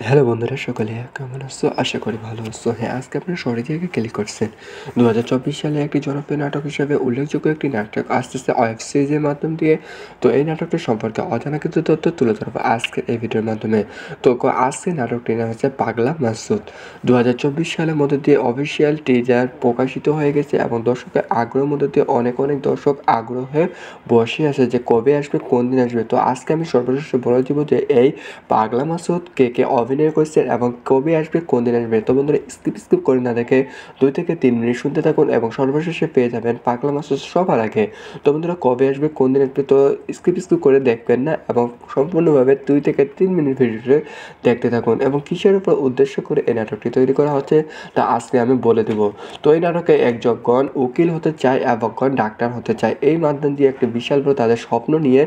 হ্যালো বন্ধুরা, সকলে কেমন আছো? আশা করি ভালো আছো। হ্যাঁ, আজকে আপনারা সঠিক জায়গায় ক্লিক করছেন। 2024 সালে একটি জনপ্রিয় নাটক হিসেবে উল্লেখযোগ্য একটি নাটক আসতেছে ওয়েব সিরিজের মাধ্যম দিয়ে। তো এই নাটকটি সম্পর্কে অজানা কিছু তথ্য তুলে ধরবো আজকের এই ভিডিওর মাধ্যমে। তো আজকে নাটকটির নাম হচ্ছে পাগলা মাসুদ। 2024 সালের মধ্যে দিয়ে অফিসিয়াল টিজার প্রকাশিত হয়ে গেছে এবং দর্শকের আগ্রহের মধ্যে দিয়ে অনেক দর্শক আগ্রহে বসে আছে যে কবে আসবে, কোন দিন আসবে। তো আজকে আমি সর্বশেষ বলে দিব যে এই পাগলা মাসুদ কে অভিনয় করছেন এবং কবে আসবে, কোন দিন আসবে। তো বন্ধুরা স্কিপ করে না দেখে 2 থেকে 3 মিনিট শুনতে থাকুন এবং সর্বশেষে পেয়ে যাবেন পাগলা মাসুদ সবার আগে। তো বন্ধুরা কবে আসবে, কোন দিন আসবে, তো স্কিপ করে দেখবেন না এবং সম্পূর্ণভাবে 2 থেকে 3 মিনিট ভিডিওটি দেখতে থাকুন এবং কিসের উপর উদ্দেশ্য করে এই নাটকটি তৈরি করা হচ্ছে তা আজকে আমি বলে দেব। তো এই নাটকে একজন উকিল হতে চায় এবং ডাক্তার হতে চায়। এই মাধ্যম দিয়ে একটি বিশাল বড় তাদের স্বপ্ন নিয়ে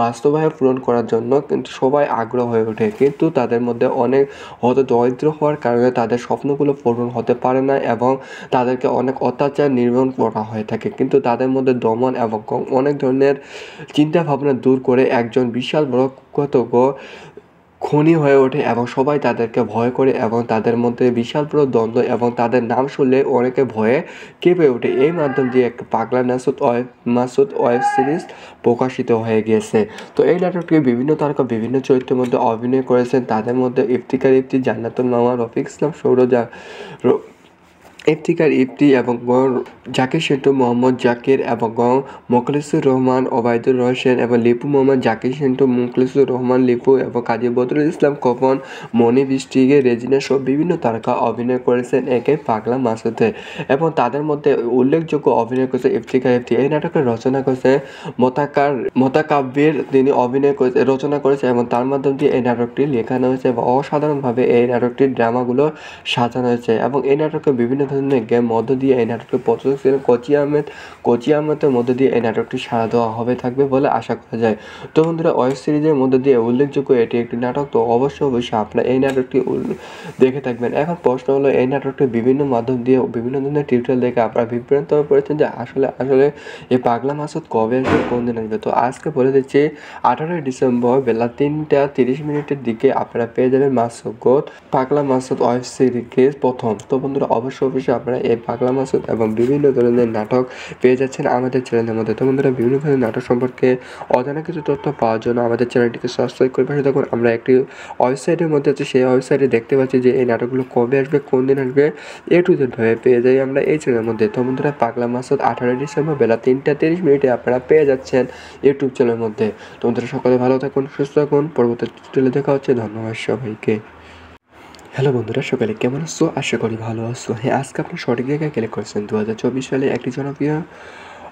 বাস্তবায়ন পূরণ করার জন্য কিন্তু সবাই আগ্রহ হয়ে ওঠে, কিন্তু তাদের মধ্যে অনেক দরিদ্র হওয়ার কারণে তাদের স্বপ্নগুলো পূরণ হতে পারে না এবং তাদেরকে অনেক অত্যাচার নির্মূল করা হয়ে থাকে। কিন্তু তাদের মধ্যে দমন এবং অনেক ধরনের চিন্তা ভাবনা দূর করে একজন বিশাল বড় খুনি হয়ে ওঠে এবং সবাই তাদেরকে ভয় করে এবং তাদের মধ্যে বিশাল বড় দ্বন্দ্ব এবং তাদের নাম শুনলে অনেকে ভয়ে কেঁপে ওঠে। এই মাধ্যম দিয়ে একটা পাগলা মাসুদ ওয়েব সিরিজ প্রকাশিত হয়ে গিয়েছে। তো এই নাটকটি বিভিন্ন তারকা বিভিন্ন চরিত্রের মধ্যে অভিনয় করেছেন। তাদের মধ্যে ইফতিকার ইফতি, জান্নাতুল মামা, রফিক ইসলাম সৌরভ, ইফতিকার ইফতি এবং জাকির সেন্টু মোহাম্মদ জাকির এবং মোখলেসুর রহমান ওবায়দুর রহমান এবং লিপু মোহাম্মদ জাকির সেন্টু মোখলেসুর রহমান লিপু এবং কাজী বদরুল ইসলাম খোকন মনি বৃষ্টিকে রেজিনা সহ বিভিন্ন তারকা অভিনয় করেছেন একে পাগলা মাসুদে এবং তাদের মধ্যে উল্লেখযোগ্য অভিনয় করেছে ইফতিকার ইফতি। এই নাটকের রচনা করেছে মোতাকাব্বির, তিনি রচনা করেছে এবং তার মাধ্যম দিয়ে এই নাটকটি লেখানো হয়েছে এবং অসাধারণভাবে এই নাটকটির ড্রামাগুলো সাজানো হয়েছে এবং এই নাটকে বিভিন্ন ধরনের গেম মধ্য দিয়ে এই নাটকটি প্রযোজক ছিলেন কোচি আহমেদের মধ্য দিয়ে এই নাটকটি সাড়া দেওয়া থাকবে বলে আশা করা যায়। তো বন্ধুরা, ওয়েব সিরিজের মধ্যে দিয়ে উল্লেখযোগ্য এটি একটি নাটক, তো অবশ্যই আপনারা এই নাটকটি দেখে থাকবেন। এখন প্রশ্ন হলো, এই নাটকটি বিভিন্ন মাধ্যম দিয়ে বিভিন্ন ধরনের টিউটোরিয়াল দেখে আপনারা বিভ্রান্ত হয়ে পড়েছেন যে আসলে এই পাগলা মাসুদ কবে আসবে, কোন দিন আসবে। তো আজকে বলে দিচ্ছি, 18 ডিসেম্বর বেলা 3টা 30 দিকে আপনারা পেয়ে যাবেন পাগলা মাসুদ ওয়েব সিরিজ প্রথম। তো বন্ধুরা, অবশ্যই আপনারা এই পাগলা মাসুদ এবং বিভিন্ন ধরনের নাটক পেয়ে যাচ্ছেন আমাদের চ্যানেলের মধ্যে। তো বন্ধুরা, বিভিন্ন ধরনের নাটক সম্পর্কে অজানা কিছু তথ্য পাওয়ার জন্য আমাদের চ্যানেলটিকে সাবস্ক্রাইব করে পাশে থাকুন। আমরা একটি ওয়েবসাইটের মধ্যে আছে, সেই ওয়েবসাইটে দেখতে পাচ্ছি যে এই নাটকগুলো কবে আসবে, কোন দিন আসবে, A to Z ভাবে পেয়ে যাই আমরা এই চ্যানেলের মধ্যে। তো বন্ধুরা, পাগলা মাসুদ 18 ডিসেম্বর বেলা 3টা 30 আপনারা পেয়ে যাচ্ছেন ইউটিউব চ্যানেলের মধ্যে। তো বন্ধুরা, সকলে ভালো থাকুন, সুস্থ থাকুন, পরবর্তী টিউটোরিয়ালে দেখা হচ্ছে। ধন্যবাদ সবাইকে। হ্যালো বন্ধুরা, সকালে কেমন আছো? আশা করি ভালো আছো। হ্যাঁ, আজকে আপনি সঠিক জায়গায় ক্লিক করেছেন। 2024 সালে একটি জনপ্রিয়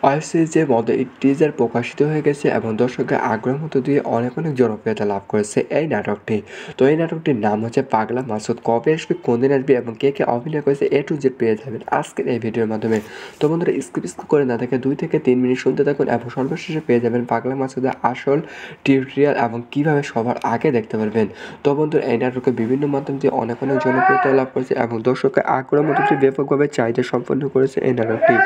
ওয়েব সিরিজের মধ্যে টিজার প্রকাশিত হয়ে গেছে এবং দর্শকের আগ্রহের মধ্য দিয়ে অনেক জনপ্রিয়তা লাভ করেছে এই নাটকটি। তো এই নাটকটির নাম হচ্ছে পাগলা মাসুদ। কবে আসবে, কোন দিন আসবে এবং কে কে অভিনয় করেছে A to Z পেয়ে যাবেন আজকের এই ভিডিওর মাধ্যমে। তো বন্ধুরা, স্কিপ করে না দেখে 2 থেকে 3 মিনিট শুনতে থাকুন এবং সর্বশেষে পেয়ে যাবেন পাগলা মাসুদের আসল টিউটোরিয়াল এবং কীভাবে সবার আগে দেখতে পারবেন। তো বন্ধুরা, এই নাটকে বিভিন্ন মাধ্যম দিয়ে অনেক জনপ্রিয়তা লাভ করেছে এবং দর্শকের আগ্রহের মধ্যে দিয়ে ব্যাপকভাবে চাহিদা সম্পন্ন করেছে এই নাটকটি।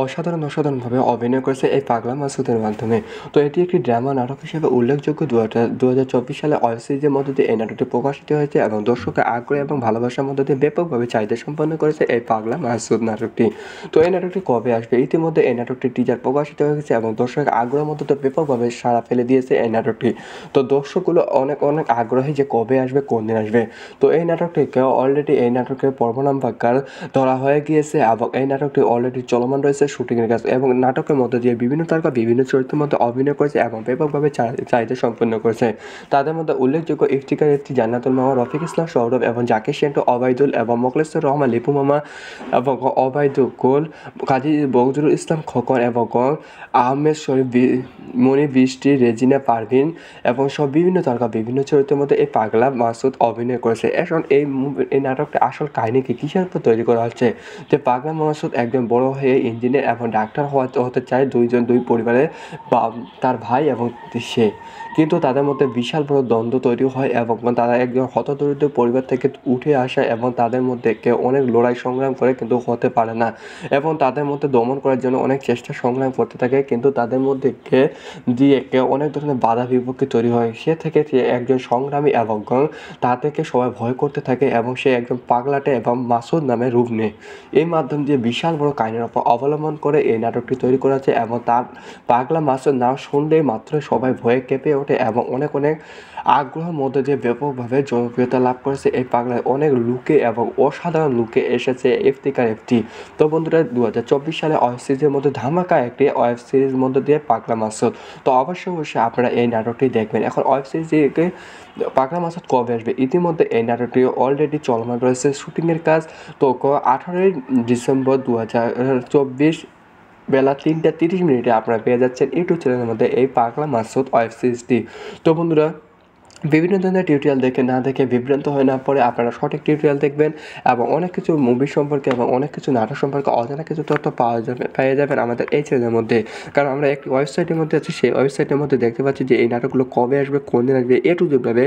অসাধারণভাবে অভিনয় করেছে এই পাগলা মাসুদের মাধ্যমে। তো এটি একটি ড্রামা নাটক হিসেবে উল্লেখযোগ্য। 2024 সালে ওয়েব সিরিজের মধ্য দিয়ে এই নাটকটি প্রকাশিত হয়েছে এবং দর্শকের আগ্রহ এবং ভালোবাসার মধ্য দিয়ে ব্যাপকভাবে চাহিদা সম্পন্ন করেছে এই পাগলা মাসুদ নাটকটি। তো এই নাটকটি কবে আসবে? ইতিমধ্যে এই নাটকটির টিজার প্রকাশিত হয়ে গেছে এবং দর্শকের আগ্রহের মধ্যে তো ব্যাপকভাবে সাড়া ফেলে দিয়েছে এই নাটকটি। তো দর্শকগুলো অনেক আগ্রহী যে কবে আসবে, কোন দিন আসবে। তো এই নাটকটিকে অলরেডি এই নাটকের পর্ব নাম্বার ধরা হয়ে গিয়েছে এবং এই নাটকটি অলরেডি চলমান রয়েছে শুটিংয়ের কাজ এবং নাটকের মধ্যে দিয়ে বিভিন্ন তারকা বিভিন্ন চরিত্রের মধ্যে অভিনয় করেছে এবং ব্যাপকভাবে চাহিদা সম্পন্ন করেছে। তাদের মধ্যে উল্লেখযোগ্য ইফতিকার ইফতি, জান্নাতুল মামা, রফিক ইসলাম সৌরভ এবং জাকির সেন্টু, ওবায়দুল এবং মোখলেসুর রহমান লিপু মামা এবং ওবায়দুল, কাজী বদরুল ইসলাম খোকন এবং আহমেদ শরীফ, মনি বৃষ্টি, রেজিনা পারভিন এবং সব বিভিন্ন তারকা বিভিন্ন চরিত্রের মধ্যে এই পাগলা মাসুদ অভিনয় করেছে। এখন এই নাটকটা আসল কাহিনী কিসের উপর তৈরি করা হচ্ছে, যে পাগলা মাসুদ একজন বড় হয়ে ইঞ্জিনিয়ার এবং ডাক্তার হতে চায়, দুই পরিবারে তার ভাই এবং সে, কিন্তু তাদের মধ্যে বিশাল বড় দ্বন্দ্ব তৈরি হয় এবং তারা একজন হতদরিদ্র পরিবার থেকে উঠে আসে এবং তাদের মধ্যে কেউ অনেক লড়াই সংগ্রাম করে কিন্তু হতে পারে না এবং তাদের মধ্যে দমন করার জন্য অনেক চেষ্টা সংগ্রাম করতে থাকে, কিন্তু তাদের মধ্যে কেউ অনেক ধরনের বাধা বিপত্তি তৈরি হয়। সে একজন সংগ্রামী এবং তা থেকে সবাই ভয় করতে থাকে এবং সে একজন পাগলাটে এবং মাসুদ নামে রূপ নেয়। এই মাধ্যম দিয়ে বিশাল বড় কাহিনীর উপর অবলম্বন করে এই নাটকটি তৈরি করা হয়েছে এবং তার পাগলা মাসুদ নাম শুনলেই মাত্র সবাই ভয়ে কেঁপে ওঠে এবং অনেক আগ্রহের মধ্যে দিয়ে ব্যাপকভাবে জনপ্রিয়তা লাভ করেছে এই পাগলায়। অনেক লুকে এবং অসাধারণ লুকে এসেছে ইফতিকার ইফতি। তো বন্ধুরা, 2024 সালে ওয়েব সিরিজের মধ্যে ধামাকা একটি ওয়েব সিরিজ মধ্যে দিয়ে পাগলা মাসুদ। তো অবশ্যই আপনারা এই নাটকটি দেখবেন। এখন ওয়েব সিরিজে পাগলা মাসুদ কবে আসবে? ইতিমধ্যে এই নাটকটি অলরেডি চলমান রয়েছে শুটিংয়ের কাজ। তো 18 ডিসেম্বর 2024 বেলা 3টা 30 আপনারা পেয়ে যাচ্ছেন ইউটিউব চ্যানেলের মধ্যে এই পাগলা মাসুদ ওয়েব সিরিজটি। তো বন্ধুরা, বিভিন্ন ধরনের টিউটোরিয়াল না দেখে বিভ্রান্ত হয়ে না পড়ে আপনারা সঠিক টিউটোরিয়াল দেখবেন এবং অনেক কিছু মুভি সম্পর্কে এবং অনেক কিছু নাটক সম্পর্কে অজানা কিছু তথ্য পেয়ে যাবেন আমাদের এই চ্যানেলের মধ্যে। কারণ আমরা একটি ওয়েবসাইটের মধ্যে আছি, সেই ওয়েবসাইটের মধ্যে দেখতে পাচ্ছি যে এই নাটকগুলো কবে আসবে, কোন দিন আসবে, A to Z ভাবে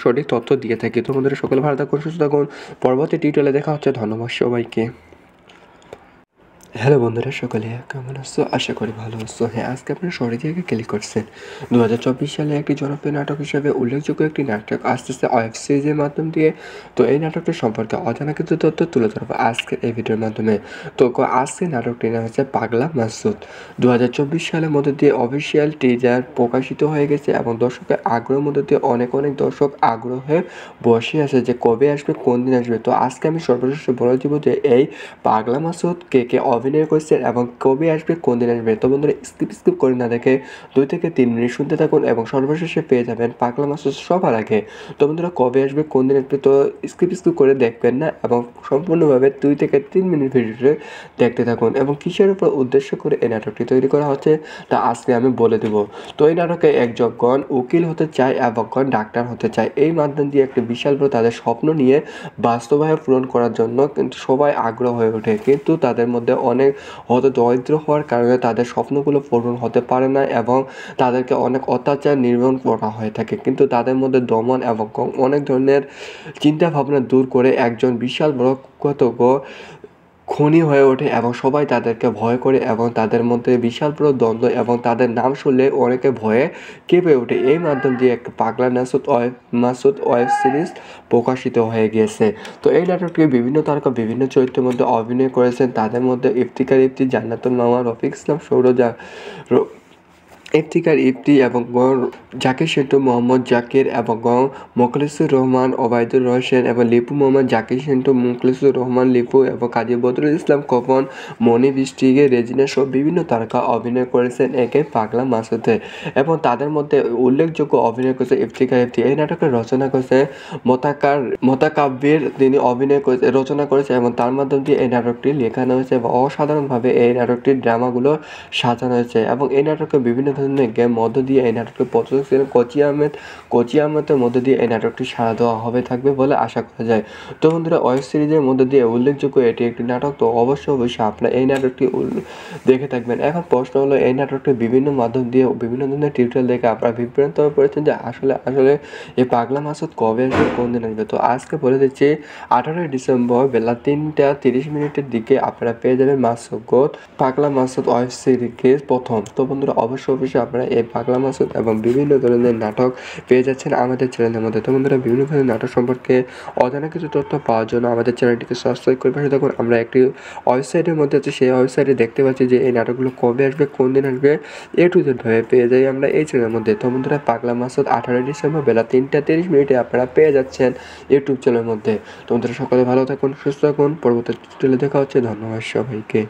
সঠিক তথ্য দিয়ে থাকি। তো বন্ধুরা, সকলে ভালো থাকুন, সুস্থ থাকুন, পরবর্তী টিউটোরিয়ালে দেখা হচ্ছে। ধন্যবাদ সবাইকে। হ্যালো বন্ধুরা, সকলে কেমন আছো? আশা করি ভালো আছো। হ্যাঁ, আজকে আপনারা সঠিক জায়গায় ক্লিক করছেন। ২০২৪ সালে একটি জনপ্রিয় নাটক হিসেবে উল্লেখযোগ্য একটি নাটক আসতেছে ওয়েব সিরিজের মাধ্যম দিয়ে। তো এই নাটকটি সম্পর্কে অজানা কিছু তথ্য তুলে ধরবো আজকের এই ভিডিওর মাধ্যমে। তো আজকের নাটকটির নাম হচ্ছে পাগলা মাসুদ। ২০২৪ সালের মধ্যে দিয়ে অফিসিয়াল টিজার প্রকাশিত হয়ে গেছে এবং দর্শকের আগ্রহের মধ্যে দিয়ে অনেক দর্শক আগ্রহে বসে আছে যে কবে আসবে, কোন দিন আসবে। তো আজকে আমি সর্বশেষ বলে দিব যে এই পাগলা মাসুদ কে অভিনয় করছেন এবং কবে আসবে, কোন দিন আসবে। তো বন্ধুরা, স্কিপ করে না দেখে 2 থেকে 3 মিনিট শুনতে থাকুন এবং সর্বশেষে পেয়ে যাবেন পাগলা মাসুদ সবার আগে। তো বন্ধুরা, কবে আসবে, কোন দিন আসবে, তো স্কিপ করে দেখবেন না এবং সম্পূর্ণভাবে 2 থেকে 3 মিনিট ভিডিওটি দেখতে থাকুন। এবং কিসের উপর উদ্দেশ্য করে এই নাটকটি তৈরি করা হচ্ছে তা আজকে আমি বলে দেব। তো এই নাটকে একজন উকিল হতে চায় এবং ডাক্তার হতে চায়। এই মাধ্যম দিয়ে একটা বিশাল বড় তাদের স্বপ্ন নিয়ে বাস্তবায়ন পূরণ করার জন্য কিন্তু সবাই আগ্রহ হয়ে ওঠে, কিন্তু তাদের মধ্যে অনেক দরিদ্র হওয়ার কারণে তাদের স্বপ্নগুলো পূরণ হতে পারে না এবং তাদেরকে অনেক অত্যাচার নির্মূল করা হয়ে থাকে। কিন্তু তাদের মধ্যে দমন এবং অনেক ধরনের চিন্তা ভাবনা দূর করে একজন বিশাল বড় কুখ্যাত খুনি হয়ে ওঠে এবং সবাই তাদেরকে ভয় করে এবং তাদের মধ্যে বিশাল বড় দ্বন্দ্ব এবং তাদের নাম শুনলে অনেকে ভয়ে কেঁপে ওঠে। এই মাধ্যম দিয়ে একটা পাগলা মাসুদ ওয়েব সিরিজ প্রকাশিত হয়ে গিয়েছে। তো এই নাটকটি বিভিন্ন তারকা বিভিন্ন চরিত্রের মধ্যে অভিনয় করেছেন। তাদের মধ্যে ইফতিকার ইফতি, জান্নাতুল মামা, রফিক ইসলাম, ইফতিকার ইফতি এবং জাকির সেন্টু, মোহাম্মদ জাকির এবং মোখলেসুর রহমান, ওবায়দুর রহমান এবং লিপু মোহাম্মদ, জাকির সেন্টু, মোখলেসুর রহমান, লিপু এবং কাজী বদরুল ইসলাম কপন, মনি বৃষ্টিকে, রেজিনা সহ বিভিন্ন তারকা অভিনয় করেছেন একে পাগলা মাসুদে। এবং তাদের মধ্যে উল্লেখযোগ্য অভিনয় করেছে ইফতিকার ইফতি। এই নাটকের রচনা করেছে মোতাকাব্বির, তিনি রচনা করেছে এবং তার মাধ্যম দিয়ে এই নাটকটি লেখানো হয়েছে এবং অসাধারণভাবে এই নাটকটির ড্রামাগুলো সাজানো হয়েছে। এবং এই নাটকে বিভিন্ন ধরনের গেম মধ্য দিয়ে এই নাটকটি প্রযোজক ছিলেন কোচি আহমেদের মধ্য দিয়ে এই নাটকটি সাড়া দেওয়া হবে থাকবে বলে আশা করা যায়। তো বন্ধুরা, ওয়েব সিরিজের মধ্যে দিয়ে উল্লেখযোগ্য এটি একটি নাটক। তো অবশ্যই আপনারা এই নাটকটি দেখে থাকবেন। এখন প্রশ্ন হলো, এই নাটকটি বিভিন্ন মাধ্যম দিয়ে বিভিন্ন ধরনের টিউটোরিয়াল দেখে আপনারা বিভ্রান্ত হয়ে পড়েছেন যে আসলে এই পাগলা মাসুদ কবে আসবে, কোন দিন আসবে। তো আজকে বলে দিচ্ছি, 18 ডিসেম্বর বেলা 3টা 30 দিকে আপনারা পেয়ে যাবেন পাগলা মাসুদ ওয়েব সিরিজ প্রথম। তো বন্ধুরা, অবশ্যই আপনারা এই পাগলা মাসুদ এবং বিভিন্ন ধরনের নাটক পেয়ে যাচ্ছেন আমাদের চ্যানেলের মধ্যে। তো বন্ধুরা, বিভিন্ন ধরনের নাটক সম্পর্কে অজানা কিছু তথ্য পাওয়ার জন্য আমাদের চ্যানেলটিকে সাবস্ক্রাইব করে পাশে থাকুন। আমরা একটি ওয়েবসাইটের মধ্যে আছে, সেই ওয়েবসাইটে দেখতে পাচ্ছি যে এই নাটকগুলো কবে আসবে, কোন দিন আসবে, টু জেড ভাবে পেয়ে যাই আমরা এই চ্যানেলের মধ্যে। তো বন্ধুরা, পাগলা মাসুদ 18 ডিসেম্বর বেলা 3টা 30 আপনারা পেয়ে যাচ্ছেন ইউটিউব চ্যানেলের মধ্যে। তো বন্ধুরা, সকলে ভালো থাকুন, সুস্থ থাকুন, পরবর্তী টিউটোরিয়ালে দেখা হচ্ছে। ধন্যবাদ সবাইকে।